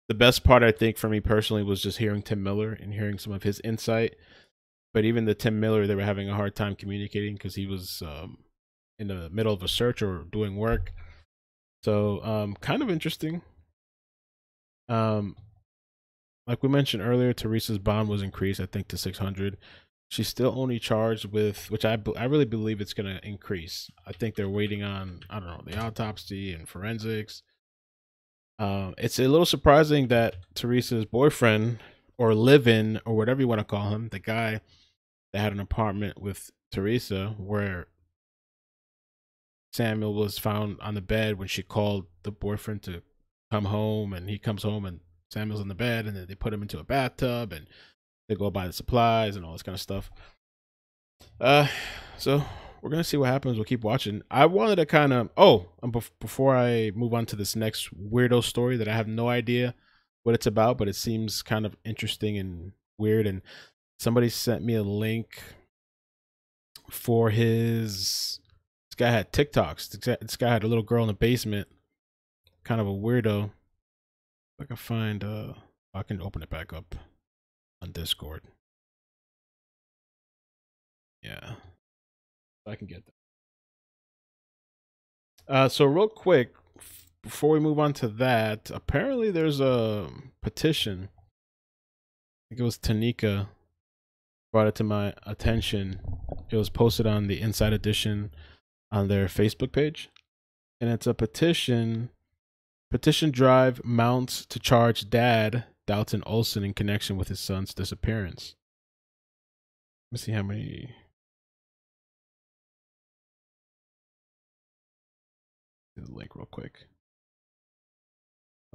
the best part, I think, for me personally, was just hearing Tim Miller and hearing some of his insight. But even the Tim Miller, they were having a hard time communicating because he was in the middle of a search or doing work. So kind of interesting. Like we mentioned earlier, Teresa's bond was increased, I think, to $600. She's still only charged with, which I really believe it's going to increase. I think they're waiting on, I don't know, the autopsy and forensics. It's a little surprising that Teresa's boyfriend, or live-in, or whatever you want to call him, the guy that had an apartment with Theresa, where Samuel was found on the bed when she called the boyfriend to come home, and he comes home and Samuel's in the bed, and then they put him into a bathtub and they go buy the supplies and all this kind of stuff. So we're gonna see what happens. We'll keep watching. I wanted to kind of before I move on to this next weirdo story that I have no idea what it's about, but it seems kind of interesting and weird. And somebody sent me a link for this guy had TikToks. This guy had a little girl in the basement, kind of a weirdo. If I can find I can open it back up on Discord. Yeah, I can get that. So real quick, before we move on to that, apparently there's a petition. I think it was Tanika brought it to my attention. It was posted on the Inside Edition on their Facebook page, and it's a petition drive mounts to charge dad Dalton Olson in connection with his son's disappearance. Let's see how many. The link real quick.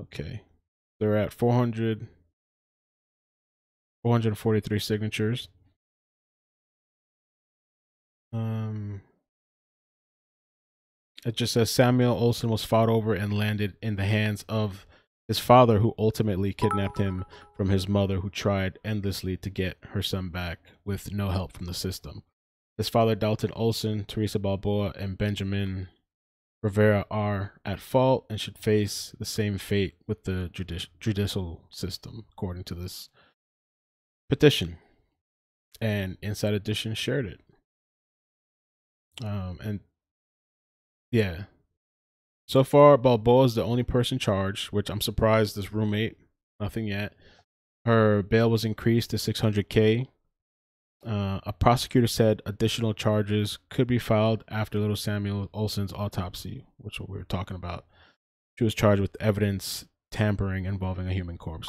Okay, they're at 443 signatures. It just says Samuel Olson was fought over and landed in the hands of his father, who ultimately kidnapped him from his mother, who tried endlessly to get her son back with no help from the system. His father, Dalton Olson, Theresa Balboa, and Benjamin Rivera are at fault and should face the same fate with the judicial system, according to this petition. And Inside Edition shared it. And yeah, so far Balboa is the only person charged, which I'm surprised. This roommate, nothing yet. Her bail was increased to $600K. A prosecutor said additional charges could be filed after little Samuel Olson's autopsy, which is what we were talking about. She was charged with evidence tampering involving a human corpse.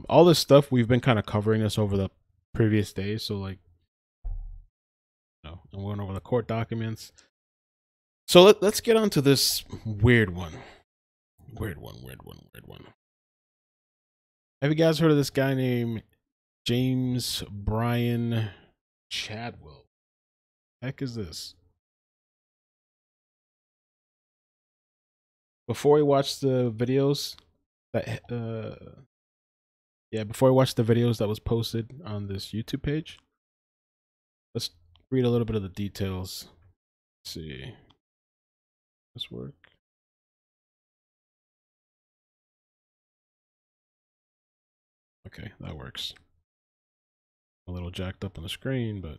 All this stuff, we've been kind of covering this over the previous days, so like and went over the court documents. So let's get on to this weird one. Weird one. Have you guys heard of this guy named James Brian Chadwell? Heck is this? Before we watch the videos that before we watch the videos that was posted on this YouTube page, let's read a little bit of the details. Let's see. This work? Okay, that works. A little jacked up on the screen, but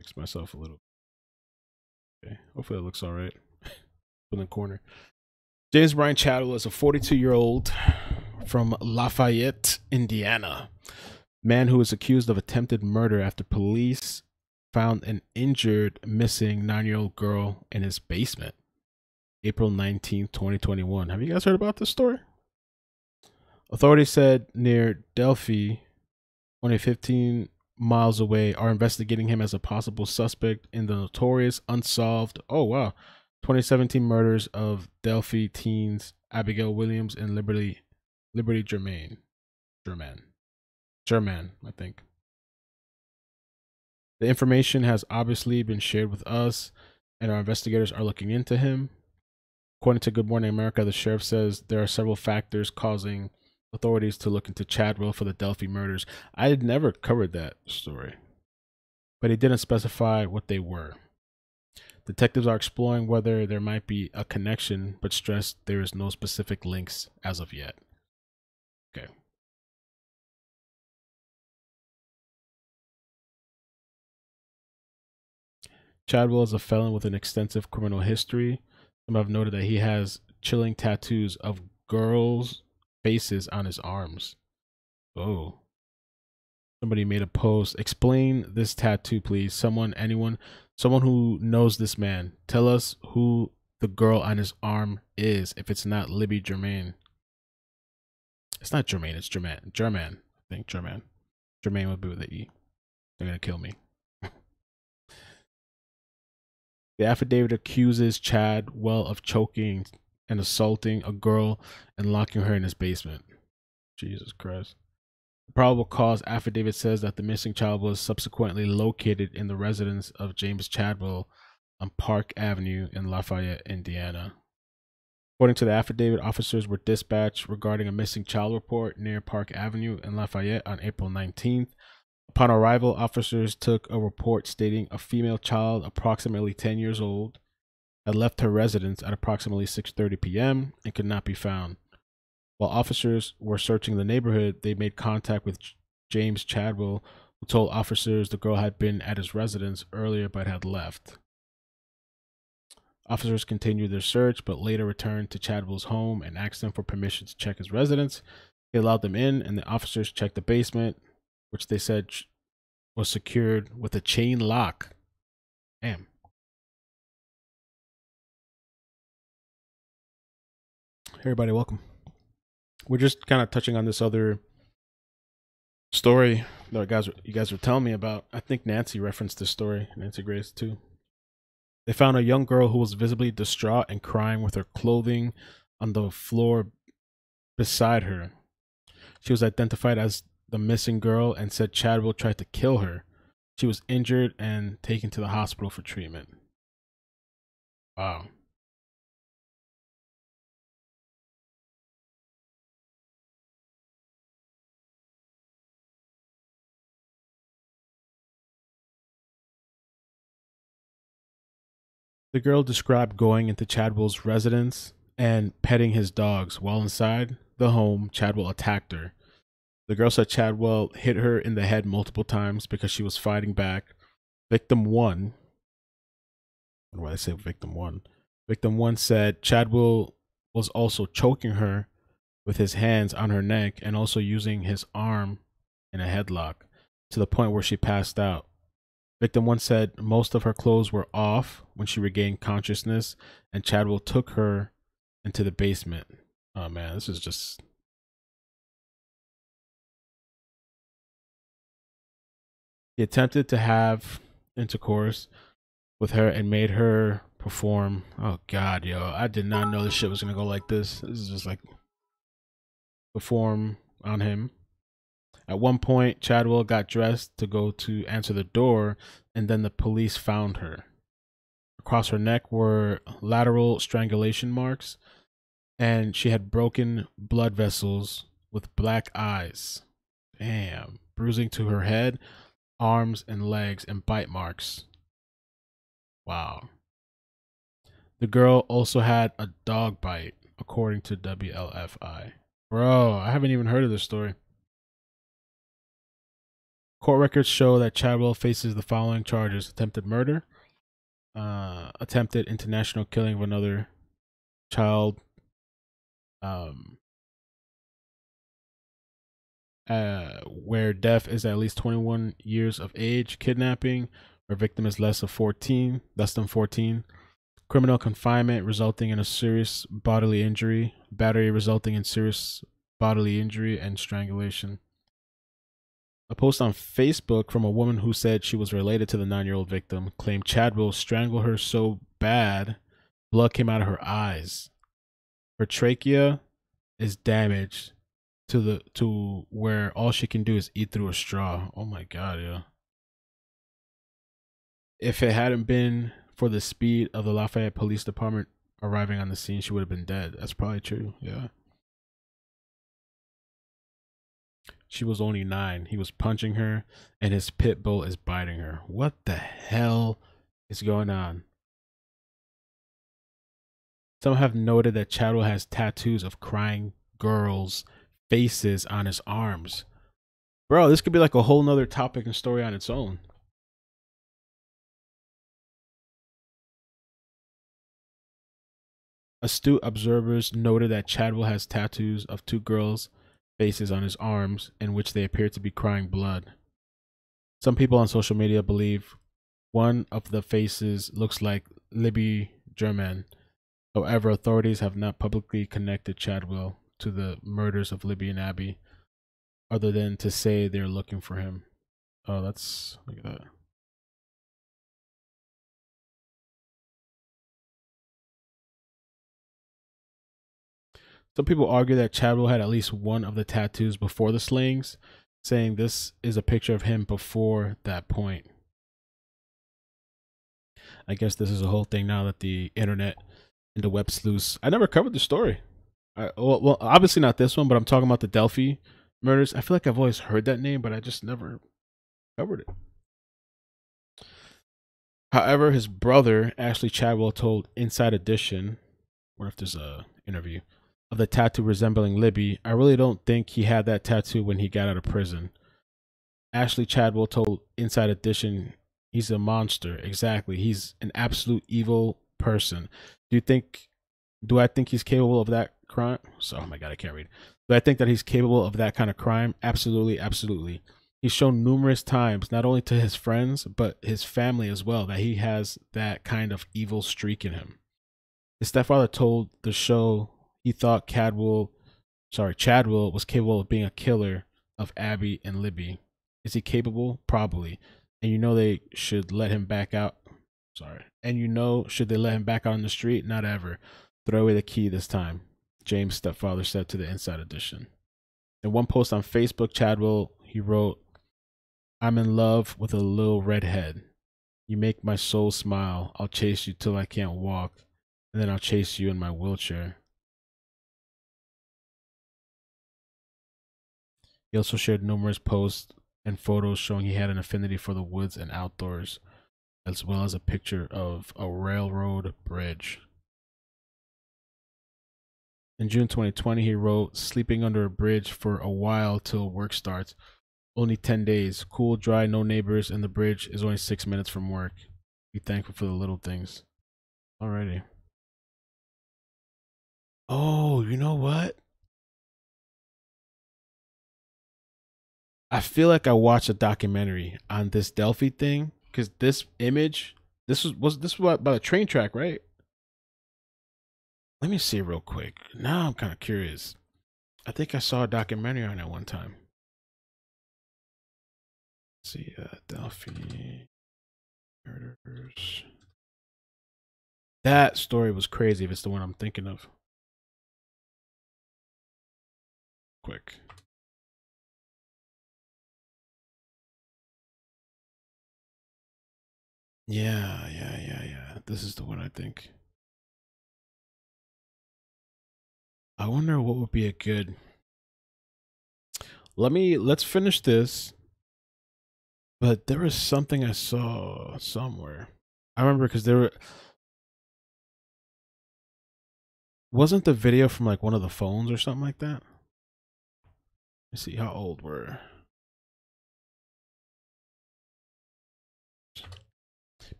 fix myself a little. Okay, hopefully it looks all right. In the corner. James Brian Chadwell is a 42-year-old from Lafayette, Indiana. Man who is accused of attempted murder after police found an injured, missing 9-year-old girl in his basement. April 19th, 2021. Have you guys heard about this story? Authorities said near Delphi, only 15 miles away, are investigating him as a possible suspect in the notorious unsolved 2017 murders of Delphi teens Abigail Williams and Liberty Germain, I think. The information has obviously been shared with us, and our investigators are looking into him. According to Good Morning America, the sheriff says there are several factors causing authorities to look into Chadwell for the Delphi murders. I had never covered that story, but he didn't specify what they were. Detectives are exploring whether there might be a connection, but stressed there is no specific links as of yet. Okay. Chadwell is a felon with an extensive criminal history. Some have noted that he has chilling tattoos of girls' faces on his arms. Oh. Somebody made a post. Explain this tattoo, please. Someone who knows this man. Tell us who the girl on his arm is if it's not Libby Germain. It's not Germain, it's Germain. Germain. I think Germain. Germain would be with the E. They're going to kill me. The affidavit accuses Chadwell of choking and assaulting a girl and locking her in his basement. Jesus Christ. The probable cause affidavit says that the missing child was subsequently located in the residence of James Chadwell on Park Avenue in Lafayette, Indiana. According to the affidavit, officers were dispatched regarding a missing child report near Park Avenue in Lafayette on April 19th. Upon arrival, officers took a report stating a female child approximately 10 years old had left her residence at approximately 6:30 p.m. and could not be found. While officers were searching the neighborhood, they made contact with James Chadwell, who told officers the girl had been at his residence earlier but had left. Officers continued their search, but later returned to Chadwell's home and asked him for permission to check his residence. He allowed them in, and the officers checked the basement, which they said was secured with a chain lock. Damn. Hey everybody, welcome. We're just kind of touching on this other story that you guys were telling me about. I think Nancy referenced this story, Nancy Grace too. They found a young girl who was visibly distraught and crying with her clothing on the floor beside her. She was identified as the missing girl and said Chadwell tried to kill her. She was injured and taken to the hospital for treatment. Wow. The girl described going into Chadwell's residence and petting his dogs. While inside the home, Chadwell attacked her. The girl said Chadwell hit her in the head multiple times because she was fighting back. Victim 1, I don't know why they say victim 1. Victim 1 said Chadwell was also choking her with his hands on her neck and also using his arm in a headlock to the point where she passed out. Victim 1 said most of her clothes were off when she regained consciousness, and Chadwell took her into the basement. Oh man, this is just... He attempted to have intercourse with her and made her perform. Oh God, yo, I did not know this shit was gonna go like this. This is just like perform on him. At one point, Chadwell got dressed to go to answer the door, and then the police found her. Across her neck were lateral strangulation marks, and she had broken blood vessels with black eyes. Damn. Bruising to her head, arms, and legs, and bite marks. Wow. The girl also had a dog bite, according to WLFI. Bro, I haven't even heard of this story. Court records show that Chadwell faces the following charges: attempted murder, attempted international killing of another child, where death is at least 21 years of age, kidnapping, where victim is less than 14, criminal confinement resulting in a serious bodily injury, battery resulting in serious bodily injury, and strangulation. A post on Facebook from a woman who said she was related to the 9-year-old victim claimed Chadwell strangled her so bad blood came out of her eyes. Her trachea is damaged to where all she can do is eat through a straw. Oh my God, yeah. If it hadn't been for the speed of the Lafayette Police Department arriving on the scene, she would have been dead. That's probably true, yeah. She was only 9. He was punching her, and his pit bull is biting her. What the hell is going on? Some have noted that Chadwell has tattoos of crying girls' faces on his arms. Bro, this could be like a whole nother topic and story on its own. Astute observers noted that Chadwell has tattoos of 2 girls' faces on his arms in which they appear to be crying blood. Some people on social media believe one of the faces looks like Libby German. However, authorities have not publicly connected Chadwell to the murders of Libby and Abby, other than to say they're looking for him. Oh, look at that. Some people argue that Chadwell had at least one of the tattoos before the slayings, saying this is a picture of him before that point. I guess this is a whole thing now that the internet and the web sleuths. I never covered the story. Well, obviously not this one, but I'm talking about the Delphi murders. I feel like I've always heard that name, but I just never covered it. However, his brother, Ashley Chadwell, told Inside Edition, what if there's a interview, of the tattoo resembling Libby. I really don't think he had that tattoo when he got out of prison. Ashley Chadwell told Inside Edition, he's a monster. Exactly. He's an absolute evil person. Do I think he's capable of that crime? So, oh my God, I can't read. Do I think that he's capable of that kind of crime? Absolutely, absolutely. He's shown numerous times, not only to his friends, but his family as well, that he has that kind of evil streak in him. His stepfather told the show he thought Chadwell was capable of being a killer of Abby and Libby. Is he capable? Probably. And you know they should let him back out. Should they let him back out on the street? Not ever. Throw away the key this time, James' stepfather said to the Inside Edition. In one post on Facebook, Chadwell, he wrote, I'm in love with a little redhead. You make my soul smile. I'll chase you till I can't walk, and then I'll chase you in my wheelchair. He also shared numerous posts and photos showing he had an affinity for the woods and outdoors, as well as a picture of a railroad bridge. In June 2020, he wrote, sleeping under a bridge for a while till work starts. Only 10 days. Cool, dry, no neighbors, and the bridge is only 6 minutes from work. Be thankful for the little things. Alrighty. Oh, you know what? I feel like I watched a documentary on this Delphi thing, because this image, this was by the train track, right? Let me see real quick. Now I'm kind of curious. I think I saw a documentary on it one time. Let's see, Delphi murders. That story was crazy if it's the one I'm thinking of. Quick. Yeah. This is the one I think. I wonder what would be a good. Let's finish this. But there was something I saw somewhere. I remember because wasn't the video from like one of the phones or something like that? Let's see how old we're.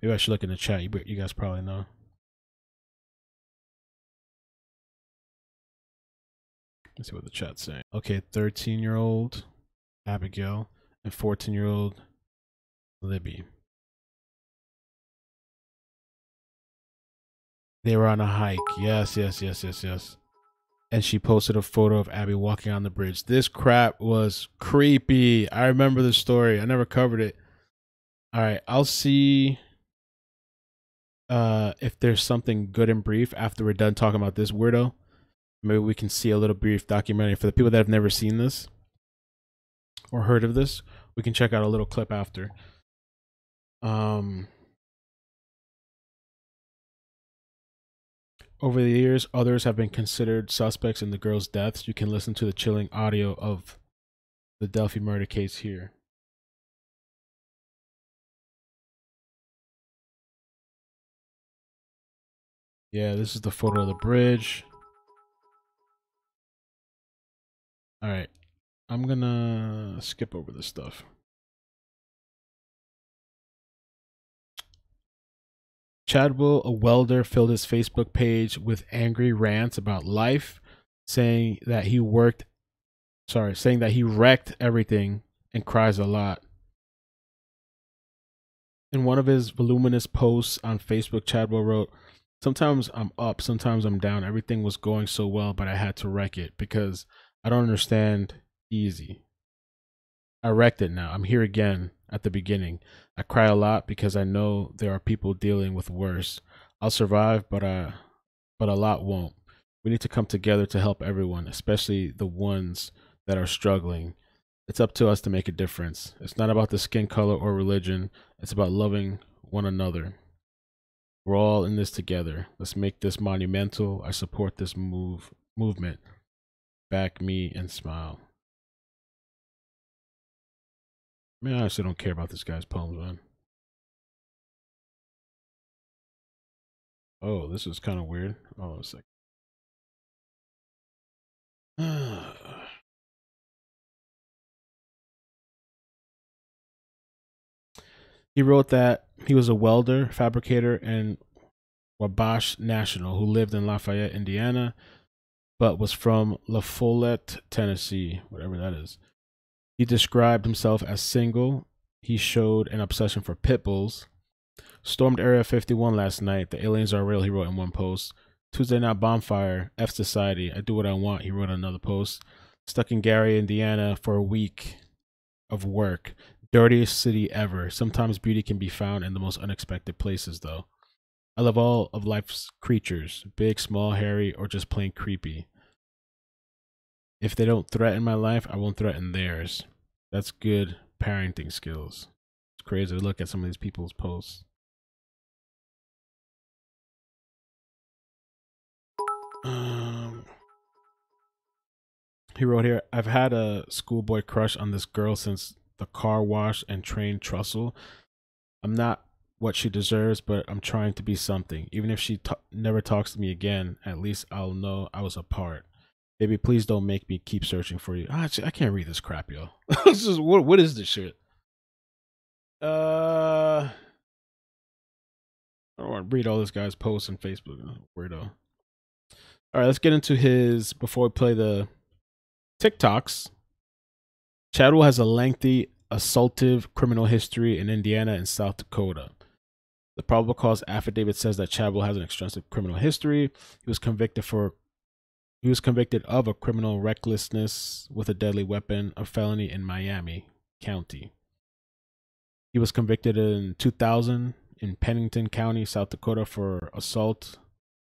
Maybe I should look in the chat. You guys probably know. Let's see what the chat's saying. Okay, 13-year-old Abigail and 14-year-old Libby. They were on a hike. Yes. And she posted a photo of Abby walking on the bridge. This crap was creepy. I remember the story. I never covered it. All right, I'll see if there's something good and brief after we're done talking about this weirdo. Maybe we can see a little brief documentary for the people that have never seen this or heard of this. We can check out a little clip after. Over the years, others have been considered suspects in the girls' deaths. You can listen to the chilling audio of the Delphi murder case here. Yeah, this is the photo of the bridge. All right, I'm gonna skip over this stuff. Chadwell, a welder, filled his Facebook page with angry rants about life, saying that he wrecked everything and cries a lot. In one of his voluminous posts on Facebook, Chadwell wrote, "Sometimes I'm up, sometimes I'm down. Everything was going so well, but I had to wreck it because I don't understand easy. I wrecked it now. I'm here again at the beginning. I cry a lot because I know there are people dealing with worse. I'll survive, but a lot won't. We need to come together to help everyone, especially the ones that are struggling. It's up to us to make a difference. It's not about the skin color or religion. It's about loving one another. We're all in this together. Let's make this monumental. I support this movement. Back me and smile." Man, I honestly don't care about this guy's poems, man. Oh, this is kind of weird. Oh, a second. He wrote that he was a welder, fabricator, and Wabash national who lived in Lafayette, Indiana, but was from La Follette, Tennessee, whatever that is. He described himself as single. He showed an obsession for pit bulls. Stormed Area 51 last night. The aliens are real, he wrote in one post. Tuesday night bonfire, F society. I do what I want, he wrote in another post. Stuck in Gary, Indiana for a week of work. Dirtiest city ever. Sometimes beauty can be found in the most unexpected places, though. I love all of life's creatures, big, small, hairy, or just plain creepy. If they don't threaten my life, I won't threaten theirs. That's good parenting skills. It's crazy to look at some of these people's posts. He wrote here, "I've had a schoolboy crush on this girl since the car wash and train trestle. I'm not what she deserves, but I'm trying to be something. Even if she never talks to me again, at least I'll know I was a part. Baby, please don't make me keep searching for you." I can't read this crap, yo. This is, what is this shit? I don't want to read all this guy's posts on Facebook. Weirdo. All right, let's get into his, before we play the TikToks. Chadwell has a lengthy, assaultive criminal history in Indiana and South Dakota. The probable cause affidavit says that Chadwell has an extensive criminal history. He was convicted of a criminal recklessness with a deadly weapon, a felony in Miami County. He was convicted in 2000 in Pennington County, South Dakota for assault,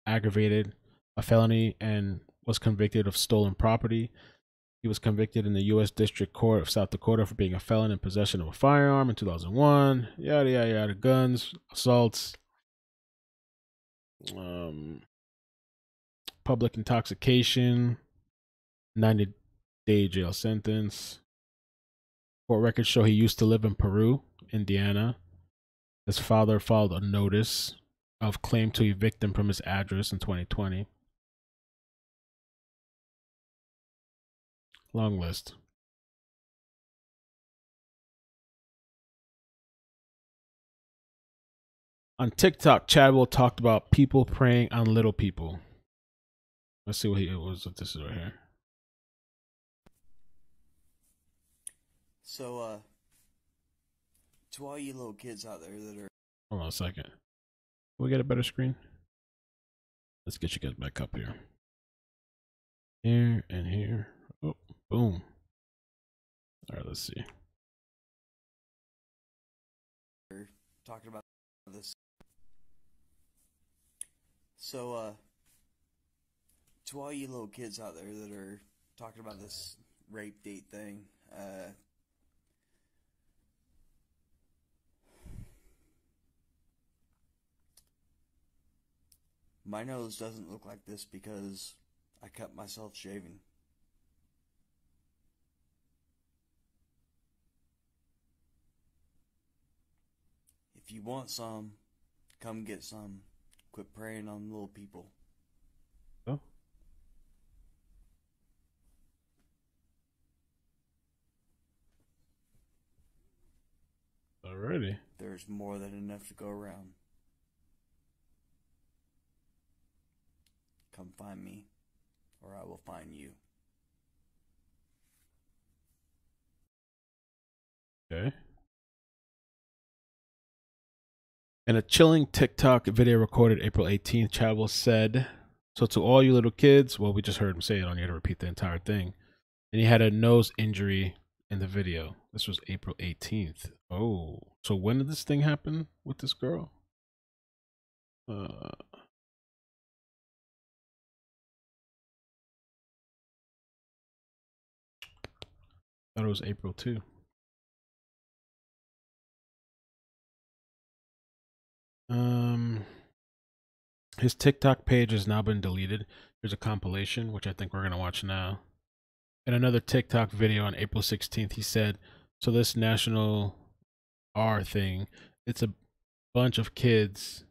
aggravated, a felony, and was convicted of stolen property. He was convicted in the U.S. District Court of South Dakota for being a felon in possession of a firearm in 2001. Yada, yada, yada. Guns, assaults, public intoxication, 90-day jail sentence. Court records show he used to live in Peru, Indiana. His father filed a notice of claim to evict him from his address in 2020. Long list. On TikTok, Chadwell talked about people preying on little people. Let's see what this is right here. So, to all you little kids out there that are... Hold on a second. Can we get a better screen? Let's get you guys back up here. Here and here. Oh, boom. All right, let's see. Talking about this. So, to all you little kids out there that are talking about this rape date thing, my nose doesn't look like this because I cut myself shaving. If you want some, come get some. Quit preying on little people. Oh. Alrighty. There's more than enough to go around. Come find me, or I will find you. Okay. In a chilling TikTok video recorded April 18th, Chadwell said, so to all you little kids, well, we just heard him say it, I don't need to repeat the entire thing. And he had a nose injury in the video. This was April 18th. Oh, so when did this thing happen with this girl? Thought it was April 2. His TikTok page has now been deleted. There's a compilation, which I think we're gonna watch now. In another TikTok video on April 16th, he said, so this national R thing, it's a bunch of kids,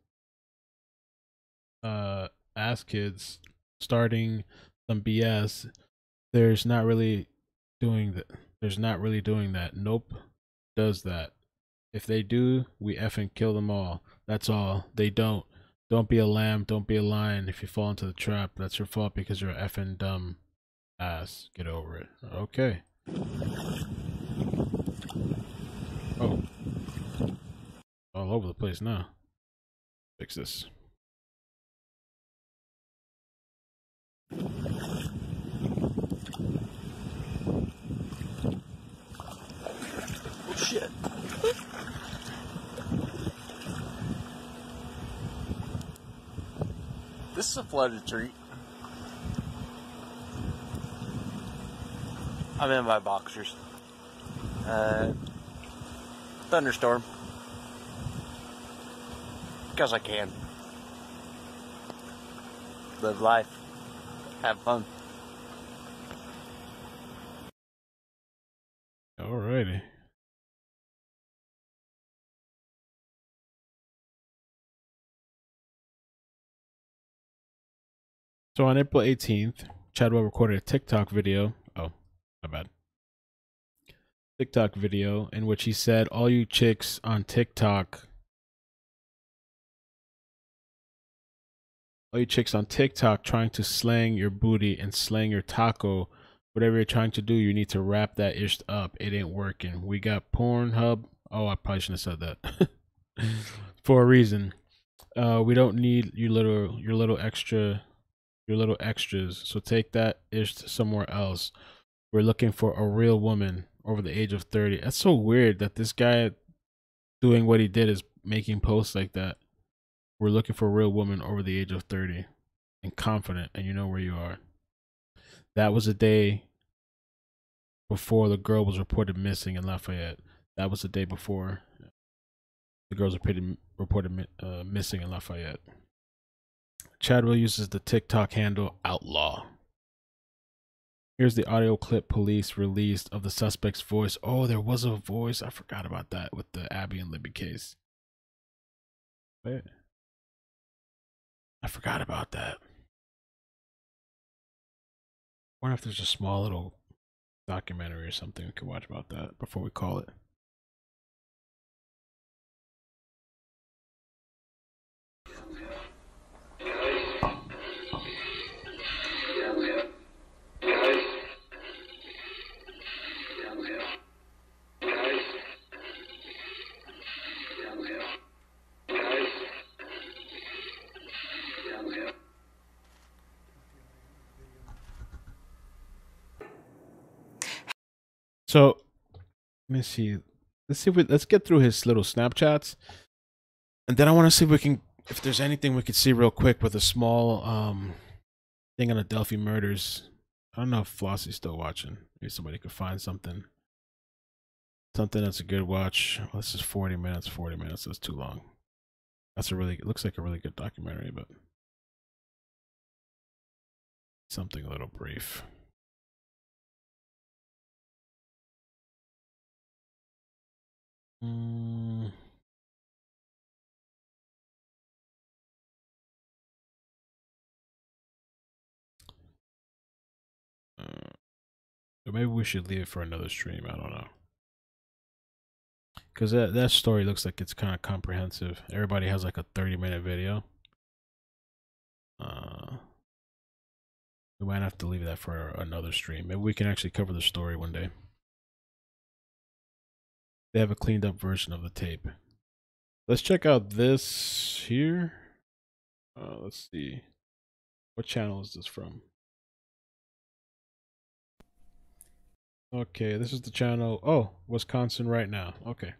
ass kids, starting some BS. There's not really doing that. Nope, does that. If they do, we effing kill them all. That's all. They don't. Don't be a lamb. Don't be a lion. If you fall into the trap, that's your fault because you're an effing dumb ass. Get over it. Okay. Oh. All over the place now. Fix this. Oh shit. This is a flooded street. I'm in my boxers. Thunderstorm. Because I can. Live life. Have fun. Alrighty. So on April 18th, Chadwell recorded a TikTok video. Oh, my bad. TikTok video in which he said, all you chicks on TikTok trying to slang your booty and slang your taco, whatever you're trying to do, you need to wrap that ish up. It ain't working. We got Pornhub. Oh, I probably shouldn't have said that. For a reason. We don't need your little extras. So take that ish somewhere else. We're looking for a real woman over the age of 30. That's so weird that this guy doing what he did is making posts like that. We're looking for a real woman over the age of 30 and confident, and you know where you are. That was a day before the girl was reported missing in Lafayette. That was the day before the girls were reported missing in Lafayette. Chadwell uses the TikTok handle Outlaw. Here's the audio clip police released of the suspect's voice. Oh, there was a voice. I forgot about that with the Abby and Libby case. Wait. I forgot about that. I wonder if there's a small little documentary or something we could watch about that before we call it. So, let me see. Let's get through his little Snapchats, and then I want to see if there's anything we could see real quick with a small thing on the Delphi murders. I don't know if Flossie's still watching. Maybe somebody could find something that's a good watch. Well, this is 40 minutes. 40 minutes. That's too long. It looks like a really good documentary, but something a little brief. Maybe we should leave it for another stream. I don't know, because that story looks like it's kind of comprehensive. Everybody has like a 30-minute video. We might have to leave that for another stream. Maybe we can actually cover the story one day. They have a cleaned up version of the tape. Let's check out this here. Let's see. What channel is this from? Okay, this is the channel. Oh, Wisconsin Right Now. Okay.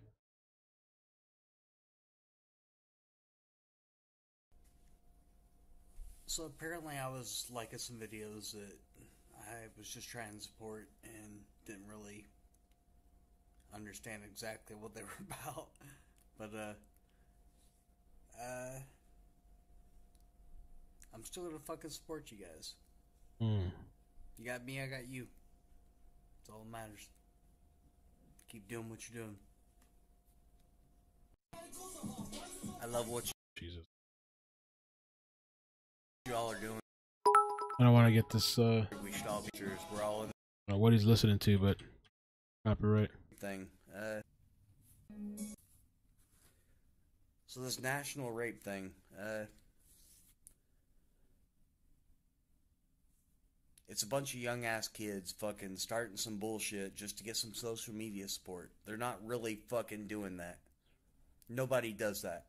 So apparently I was liking some videos that I was just trying to support and didn't really understand exactly what they were about. But I'm still gonna fucking support you guys. You got me, I got you. That's all that matters. Keep doing what you're doing. I love what you all are doing. I don't want to get this. We should all be cheers. We're all in. I don't know what he's listening to, but copyright thing. So this national rape thing. It's a bunch of young ass kids fucking starting some bullshit just to get some social media support. They're not really fucking doing that. Nobody does that.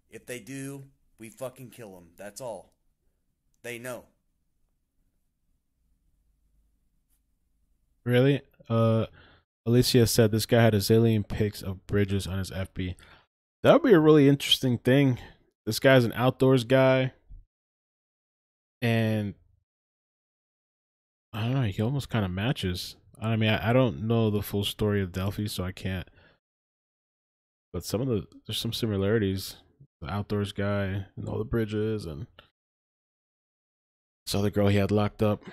If they do, we fucking kill them. That's all. They know. Really? Alicia said this guy had a zillion pics of bridges on his FB. That would be a really interesting thing. This guy's an outdoors guy. And I don't know, he almost kind of matches. I mean, I don't know the full story of Delphi, so I can't. But there's some similarities. The outdoors guy and all the bridges and this other girl he had locked up.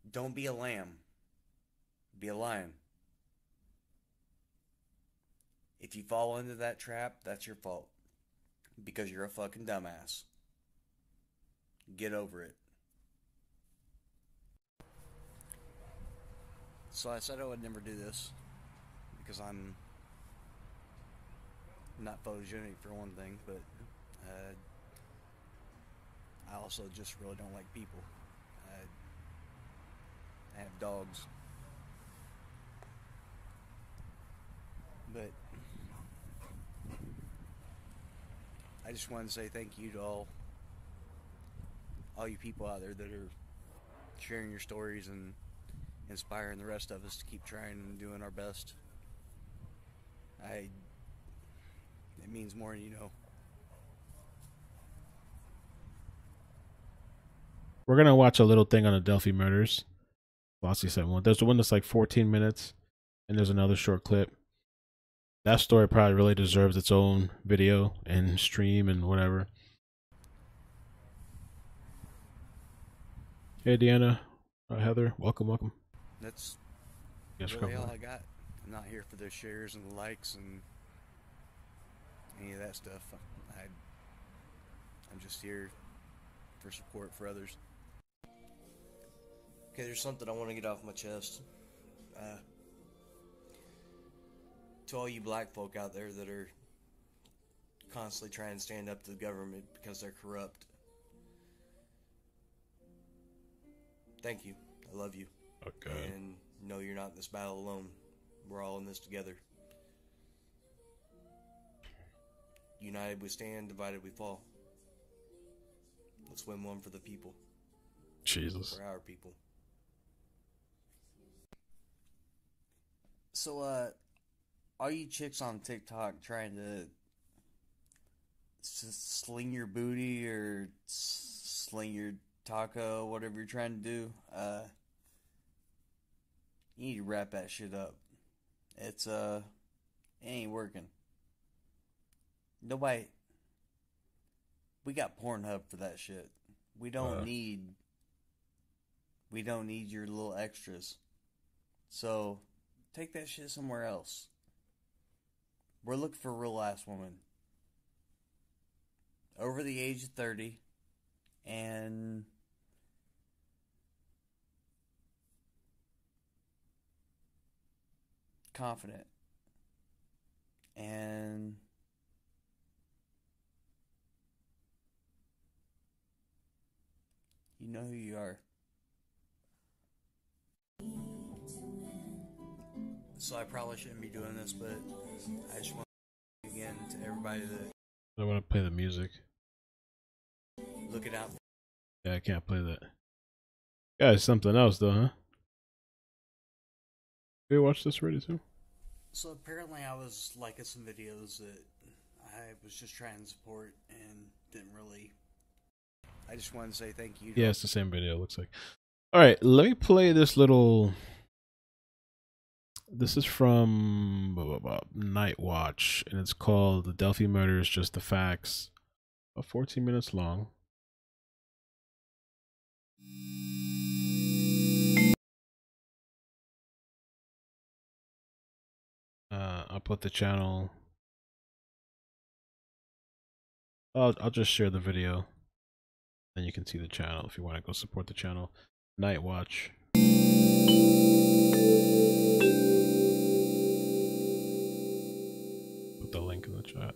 Don't be a lamb. Be a lion. If you fall into that trap, that's your fault. Because you're a fucking dumbass. Get over it. So I said I would never do this. Because I'm not photogenic for one thing, but I also just really don't like people. I have dogs. But I just wanted to say thank you to all you people out there that are sharing your stories and inspiring the rest of us to keep trying and doing our best. It means more than you know. We're gonna watch a little thing on the Delphi murders. Flossie sent one. There's the one that's like 14 minutes, and there's another short clip. That story probably really deserves its own video and stream and whatever. Hey, Deanna, Heather, welcome. That's Yes, really come all on. I got. I'm not here for the shares and the likes and any of that stuff. I'm just here for support for others. Okay, there's something I want to get off my chest. To all you black folk out there that are constantly trying to stand up to the government because they're corrupt. Thank you. I love you. Okay. And no, you're not in this battle alone. We're all in this together. United we stand, divided we fall. Let's win one for the people. Jesus. For our people. So, all you chicks on TikTok trying to sling your booty or sling your taco, whatever you're trying to do, you need to wrap that shit up. It ain't working. Nobody, we got Pornhub for that shit. We don't need your little extras. So, take that shit somewhere else. We're looking for a real ass woman. Over the age of 30. And confident. And you know who you are. So I probably shouldn't be doing this, but I just want to again to everybody that I want to play the music. look it out. Yeah, I can't play that. Guys, something else though, huh? You watch this already too? So apparently I was liking some videos that I was just trying to support and didn't really. I just wanted to say thank you. Yeah, it's the same video, it looks like. Alright, let me play this little. This is from Night Watch, and it's called The Delphi Murders, Just the Facts. About 14 minutes long. I'll put the channel. I'll just share the video. Then you can see the channel if you want to go support the channel. Night Watch. Put the link in the chat.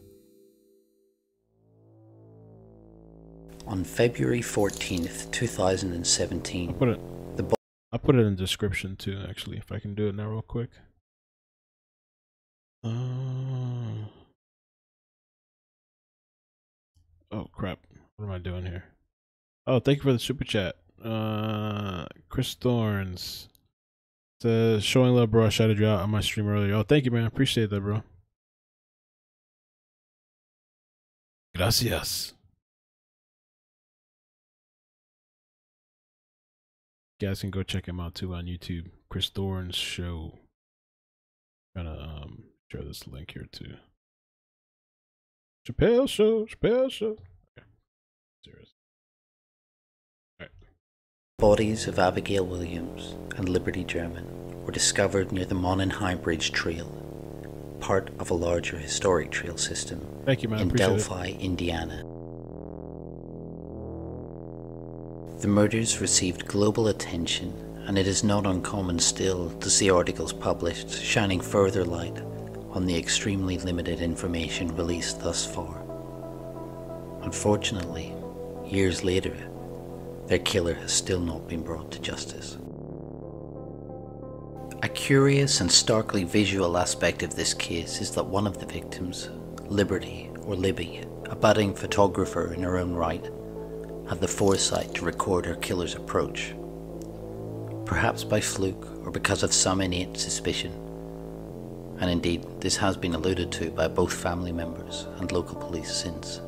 On February 14th, 2017, I'll put it in the description too, actually, if I can do it now real quick. Oh crap, what am I doing here? Oh, thank you for the super chat. Chris Thorns says, showing love, bro. I shouted you out on my stream earlier. Oh, thank you, man. Appreciate that, bro. Gracias. You guys can go check him out too on YouTube. Chris Thorns show. I'm gonna share this link here too. Chappelle show. Okay. Serious. bodies of Abigail Williams and Liberty German were discovered near the Monon High Bridge Trail, part of a larger historic trail system in Delphi, Indiana. The murders received global attention, and it is not uncommon still to see articles published shining further light on the extremely limited information released thus far. Unfortunately, years later, their killer has still not been brought to justice. A curious and starkly visual aspect of this case is that one of the victims, Liberty, or Libby, a budding photographer in her own right, had the foresight to record her killer's approach. Perhaps by fluke or because of some innate suspicion, and indeed this has been alluded to by both family members and local police since.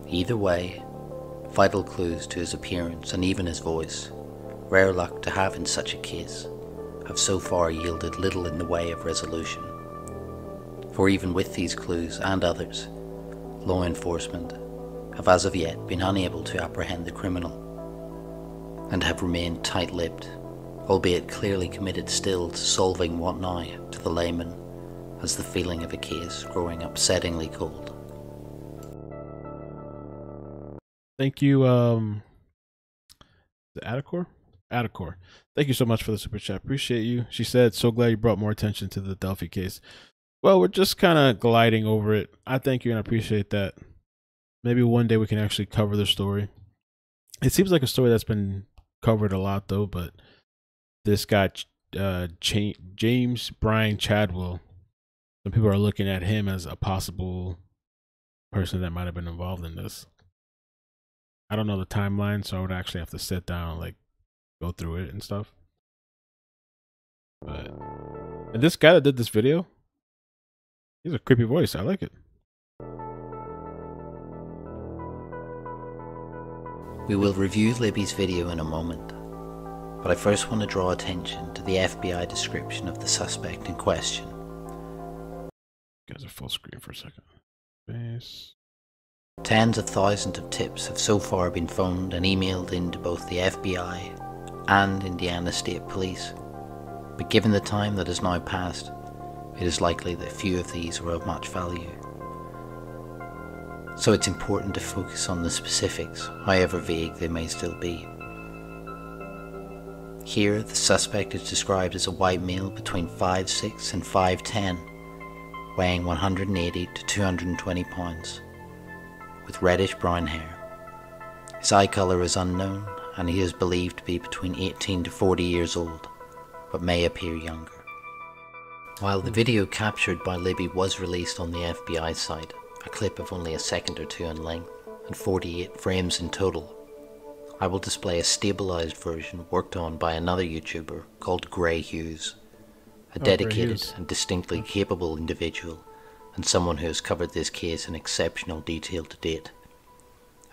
Either way, vital clues to his appearance and even his voice, rare luck to have in such a case, have so far yielded little in the way of resolution. For even with these clues and others, law enforcement have as of yet been unable to apprehend the criminal, and have remained tight-lipped, albeit clearly committed still to solving what now, to the layman, has the feeling of a case growing upsettingly cold. Thank you, the Adacor? Adacor. Thank you so much for the super chat. Appreciate you. She said, so glad you brought more attention to the Delphi case. Well, we're just kind of gliding over it. I thank you and I appreciate that. Maybe one day we can actually cover the story. It seems like a story that's been covered a lot though, but this guy, James Brian Chadwell, some people are looking at him as a possible person that might have been involved in this. I don't know the timeline, so I would actually have to sit down and like go through it and stuff. But and this guy that did this video, he's a creepy voice. I like it. We will review Libby's video in a moment, but I first want to draw attention to the FBI description of the suspect in question. Guys are full screen for a second. Base. Tens of thousands of tips have so far been phoned and emailed into both the FBI and Indiana State Police, but given the time that has now passed, it is likely that few of these were of much value. So it's important to focus on the specifics, however vague they may still be. Here, the suspect is described as a white male between 5'6" and 5'10", weighing 180 to 220 pounds, with reddish brown hair. His eye colour is unknown, and he is believed to be between 18 to 40 years old, but may appear younger. While the video captured by Libby was released on the FBI site, a clip of only a second or two in length, and 48 frames in total, I will display a stabilised version worked on by another YouTuber called Grey Hughes, a dedicated and distinctly capable individual, and someone who has covered this case in exceptional detail to date.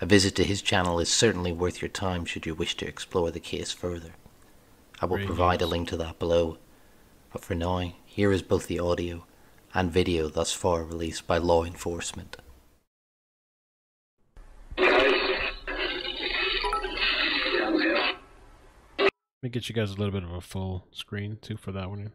A visit to his channel is certainly worth your time should you wish to explore the case further. I will provide a link to that below, but for now, here is both the audio and video thus far released by law enforcement. Let me get you guys a little bit of a full screen too for that one.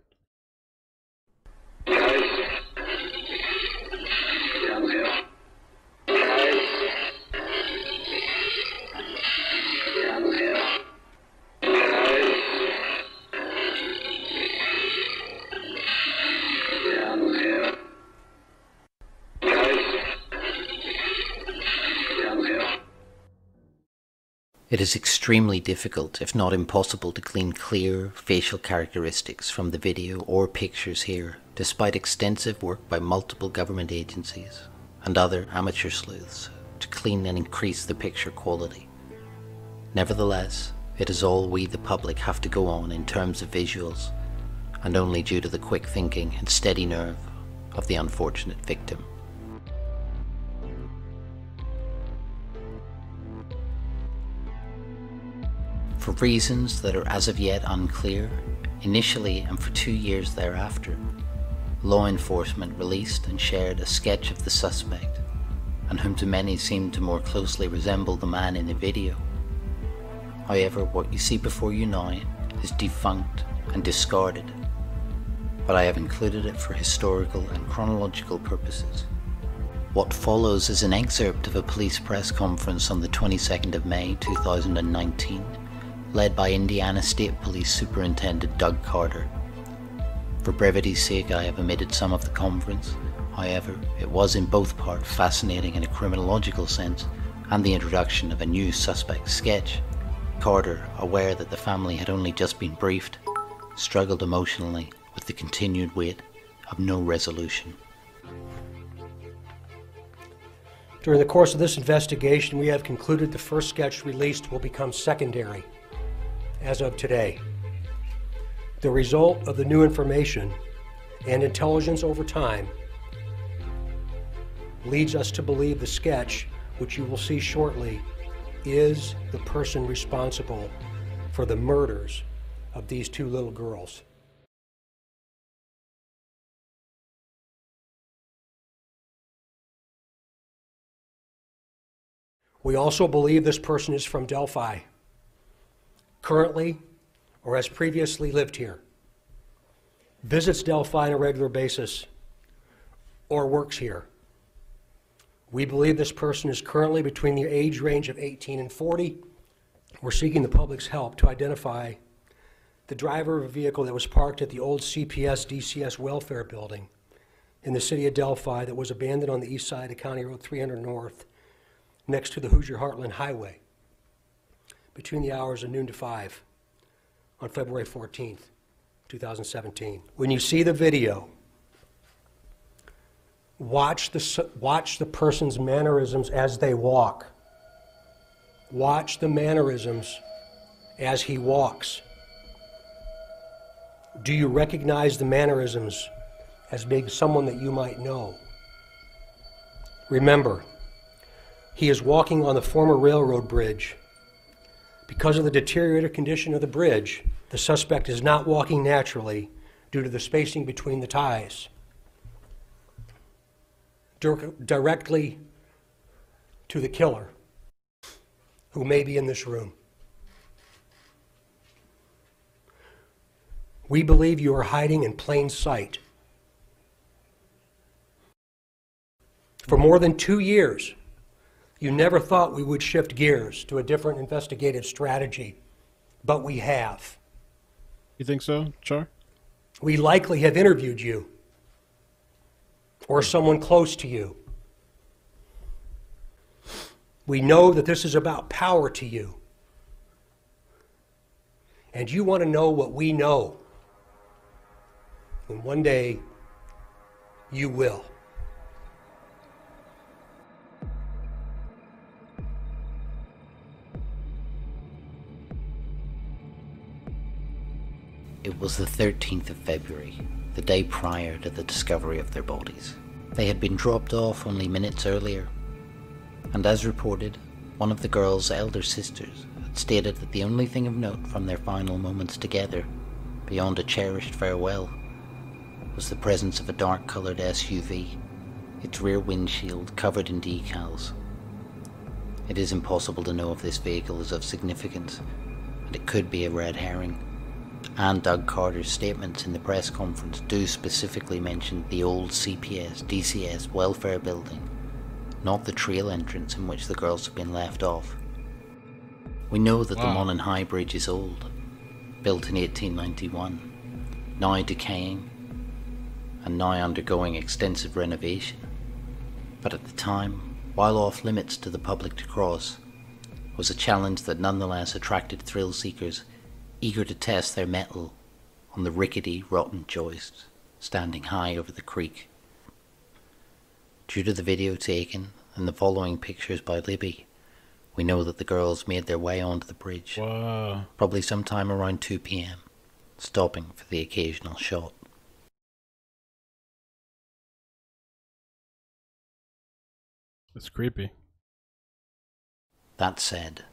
It is extremely difficult, if not impossible, to glean clear facial characteristics from the video or pictures here, despite extensive work by multiple government agencies and other amateur sleuths to clean and increase the picture quality. Nevertheless, it is all we the public have to go on in terms of visuals, and only due to the quick thinking and steady nerve of the unfortunate victim. For reasons that are as of yet unclear, initially and for 2 years thereafter, law enforcement released and shared a sketch of the suspect, and whom to many seemed to more closely resemble the man in the video. However, what you see before you now is defunct and discarded, but I have included it for historical and chronological purposes. What follows is an excerpt of a police press conference on the 22nd of May 2019, led by Indiana State Police Superintendent Doug Carter. For brevity's sake, I have omitted some of the conference. However, it was in both part fascinating in a criminological sense, and the introduction of a new suspect sketch. Carter, aware that the family had only just been briefed, struggled emotionally with the continued weight of no resolution. During the course of this investigation, we have concluded the first sketch released will become secondary as of today. The result of the new information and intelligence over time leads us to believe the sketch, which you will see shortly, is the person responsible for the murders of these two little girls. We also believe this person is from Delphi, currently or has previously lived here, visits Delphi on a regular basis, or works here. We believe this person is currently between the age range of 18 and 40. We're seeking the public's help to identify the driver of a vehicle that was parked at the old CPS DCS welfare building in the city of Delphi that was abandoned on the east side of County Road 300 North next to the Hoosier Heartland Highway between the hours of noon to 5 on February 14th, 2017. When you see the video, watch the person's mannerisms as they walk. Watch the mannerisms as he walks. Do you recognize the mannerisms as being someone that you might know? Remember, he is walking on the former railroad bridge. Because of the deteriorated condition of the bridge, the suspect is not walking naturally due to the spacing between the ties. Directly to the killer, who may be in this room. We believe you are hiding in plain sight. For more than 2 years, you never thought we would shift gears to a different investigative strategy, but we have. You think so, Char? We likely have interviewed you or someone close to you. We know that this is about power to you. And you want to know what we know. And one day, you will. It was the 13th of February, the day prior to the discovery of their bodies. They had been dropped off only minutes earlier, and as reported, one of the girls' elder sisters had stated that the only thing of note from their final moments together, beyond a cherished farewell, was the presence of a dark-coloured SUV, its rear windshield covered in decals. It is impossible to know if this vehicle is of significance, and it could be a red herring. And Doug Carter's statements in the press conference do specifically mention the old CPS DCS welfare building, not the trail entrance in which the girls have been left off. We know that the Monaghan High Bridge is old, built in 1891, now decaying, and now undergoing extensive renovation. But at the time, while off limits to the public to cross, was a challenge that nonetheless attracted thrill seekers eager to test their mettle on the rickety, rotten joists standing high over the creek. Due to the video taken and the following pictures by Libby, we know that the girls made their way onto the bridge, probably sometime around 2 p.m, stopping for the occasional shot. It's creepy. That said,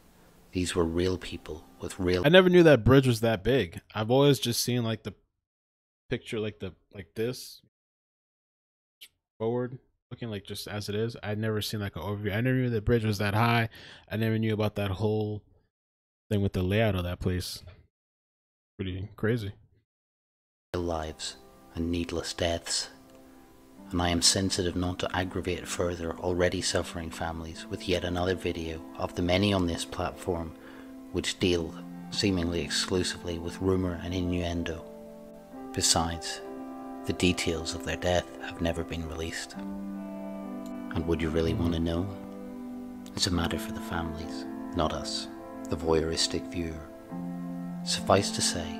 these were real people with real... I never knew that bridge was that big. I've always just seen like the picture like this forward looking like just as it is. I'd never seen like an overview. I never knew the bridge was that high. I never knew about that whole thing with the layout of that place. Pretty crazy. Lives and needless deaths. And I am sensitive not to aggravate further already suffering families with yet another video of the many on this platform which deal seemingly exclusively with rumour and innuendo. Besides, the details of their death have never been released. And would you really want to know? It's a matter for the families, not us, the voyeuristic viewer. Suffice to say,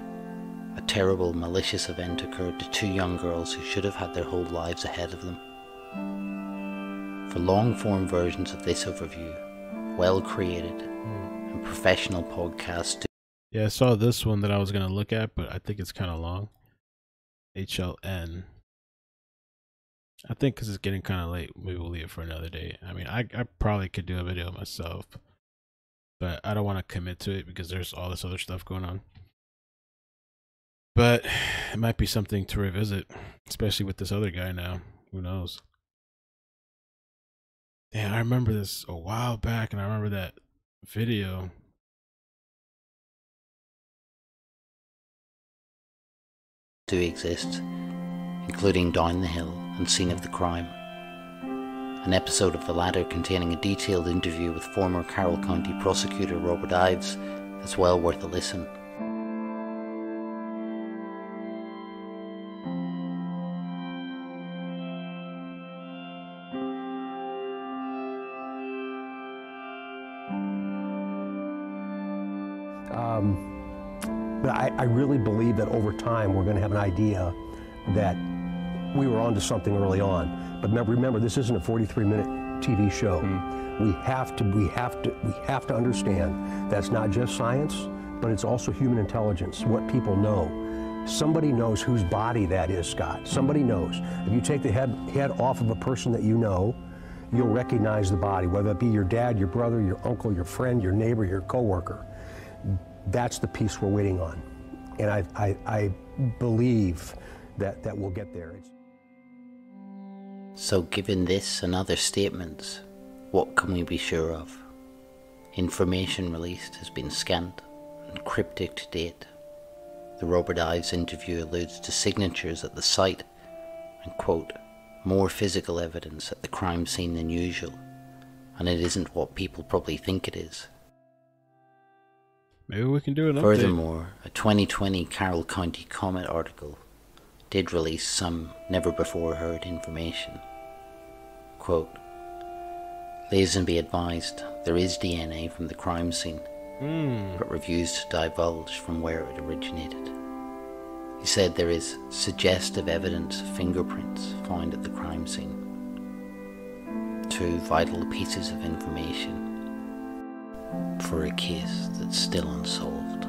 a terrible, malicious event occurred to two young girls who should have had their whole lives ahead of them. For long-form versions of this overview, well-created and professional podcasts... Yeah, I saw this one that I was going to look at, but I think it's kind of long. HLN. I think because it's getting kind of late, maybe we'll leave it for another day. I mean, I probably could do a video myself, but I don't want to commit to it because there's all this other stuff going on. But it might be something to revisit, especially with this other guy now. Who knows? Yeah, I remember this a while back, and I remember that video. Do exist, including Down the Hill and Scene of the Crime. An episode of the latter containing a detailed interview with former Carroll County prosecutor Robert Ives is well worth a listen. But I really believe that over time we're going to have an idea that we were onto something early on. But remember, this isn't a 43-minute TV show. We have to understand that's not just science, but it's also human intelligence, what people know. Somebody knows whose body that is, Scott. Somebody knows. If you take the head off of a person that you know, you'll recognize the body, whether it be your dad, your brother, your uncle, your friend, your neighbor, your coworker. That's the piece we're waiting on. And I believe that we'll get there. So given this and other statements, what can we be sure of? Information released has been scant and cryptic to date. The Robert Ives interview alludes to signatures at the site and, quote, more physical evidence at the crime scene than usual, and it isn't what people probably think it is. Maybe we can do an update. Furthermore, a 2020 Carroll County Comet article did release some never-before-heard information. Quote, Lazenby advised there is DNA from the crime scene, but refused to divulge from where it originated. He said there is suggestive evidence of fingerprints found at the crime scene. Two vital pieces of information for a case that's still unsolved.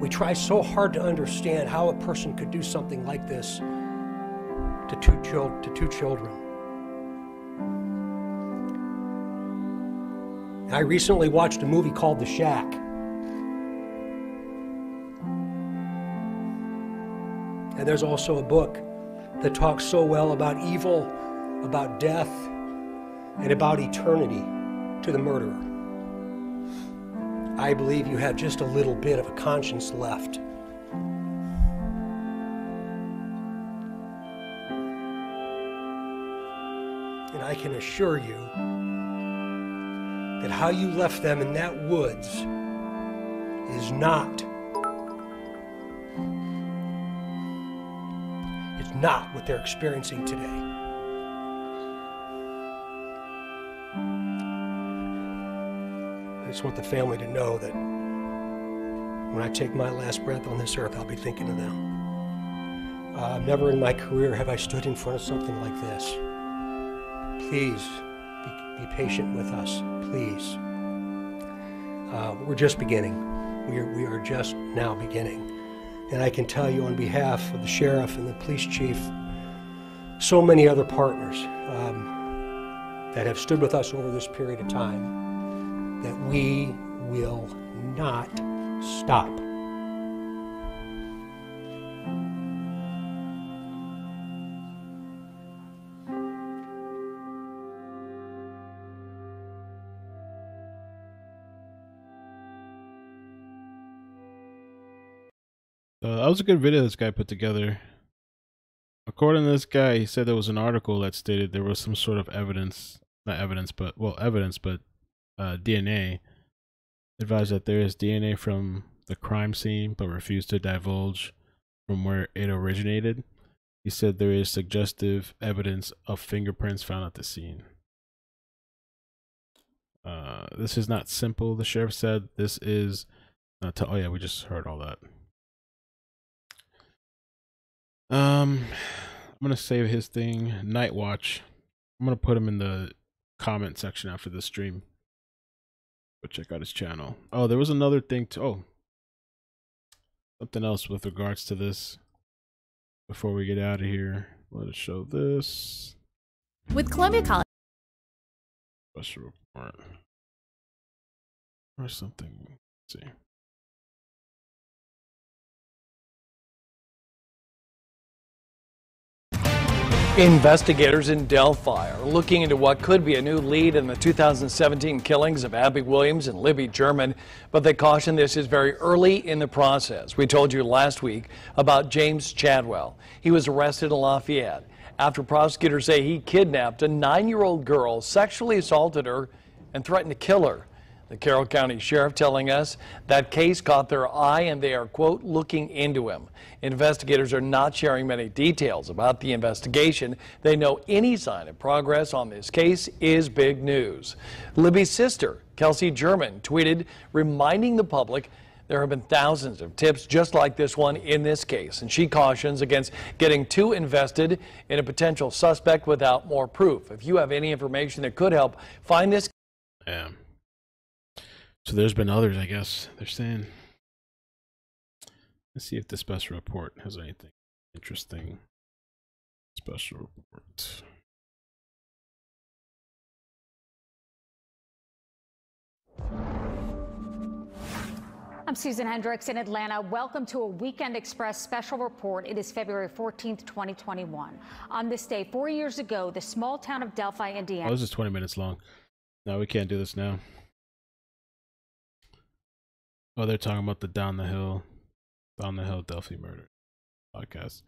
We try so hard to understand how a person could do something like this to two children. I recently watched a movie called The Shack. And there's also a book that talks so well about evil, about death, and about eternity to the murderer. I believe you have just a little bit of a conscience left. And I can assure you that how you left them in that woods is not what they're experiencing today. I just want the family to know that when I take my last breath on this earth, I'll be thinking of them. Never in my career have I stood in front of something like this. Please be patient with us, please. We're just beginning. We are just now beginning. And I can tell you on behalf of the sheriff and the police chief, so many other partners that have stood with us over this period of time, that we will not stop. That was a good video this guy put together. According to this guy, he said there was an article that stated there was some sort of evidence, DNA. Advised that there is DNA from the crime scene, but refused to divulge from where it originated. He said there is suggestive evidence of fingerprints found at the scene. This is not simple, the sheriff said. This is not oh yeah, we just heard all that. I'm gonna save his thing, Night Watch. I'm gonna put him in the comment section after the stream. Go check out his channel. Oh, there was another thing too. Oh, something else with regards to this. Before we get out of here, let us show this. With Columbia College. Special report. Or something. Let's see. Investigators in Delphi are looking into what could be a new lead in the 2017 killings of Abby Williams and Libby German, but they caution this is very early in the process. We told you last week about James Chadwell. He was arrested in Lafayette after prosecutors say he kidnapped a 9-year-old girl, sexually assaulted her, and threatened to kill her. The Carroll County Sheriff telling us that case caught their eye and they are, quote, looking into him. Investigators are not sharing many details about the investigation. They know any sign of progress on this case is big news. Libby's sister, Kelsey German, tweeted reminding the public there have been thousands of tips just like this one in this case, and she cautions against getting too invested in a potential suspect without more proof. If you have any information that could help find this. Yeah. So there's been others, I guess. They're saying. Let's see if the special report has anything interesting. Special report. I'm Susan Hendricks in Atlanta. Welcome to a Weekend Express special report. It is February 14th, 2021. On this day, 4 years ago, the small town of Delphi, Indiana. Oh, this is 20 minutes long. No, we can't do this now. Oh, they're talking about the Down the Hill Delphi murder podcast.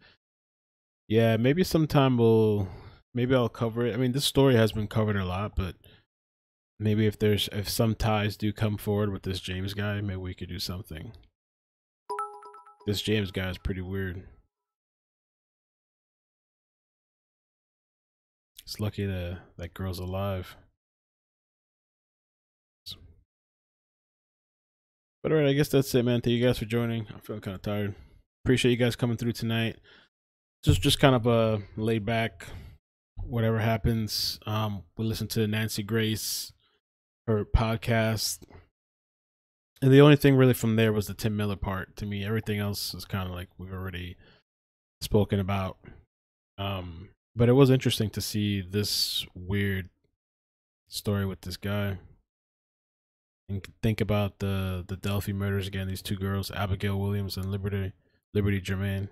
Yeah, maybe sometime maybe I'll cover it. I mean, this story has been covered a lot, but maybe if some ties do come forward with this James guy, maybe we could do something. This James guy is pretty weird. It's lucky that girl's alive. But alright, I guess that's it, man. Thank you guys for joining. I'm feeling kind of tired. Appreciate you guys coming through tonight. Just kind of a laid back, whatever happens. We listened to Nancy Grace, her podcast, and the only thing really from there was the Tim Miller part. To me, everything else is kind of like we've already spoken about. But it was interesting to see this weird story with this guy. And think about the Delphi murders again. These two girls, Abigail Williams and Liberty German.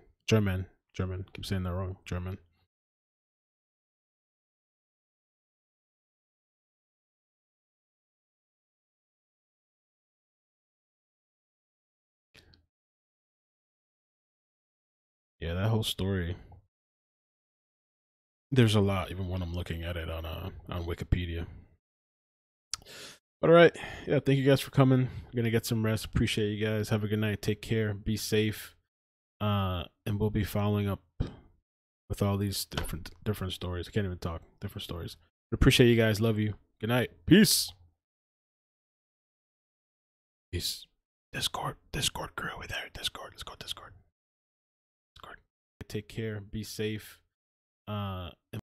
Keep saying that wrong. German. Yeah, that whole story. There's a lot, even when I'm looking at it on Wikipedia. But all right, yeah, thank you guys for coming. I'm gonna get some rest. Appreciate you guys. Have a good night. Take care. Be safe. And we'll be following up with all these different stories. I can't even talk. Different stories. But appreciate you guys. Love you. Good night. Peace. Peace. Discord crew over there. Discord. Let's go Discord. Take care. Be safe.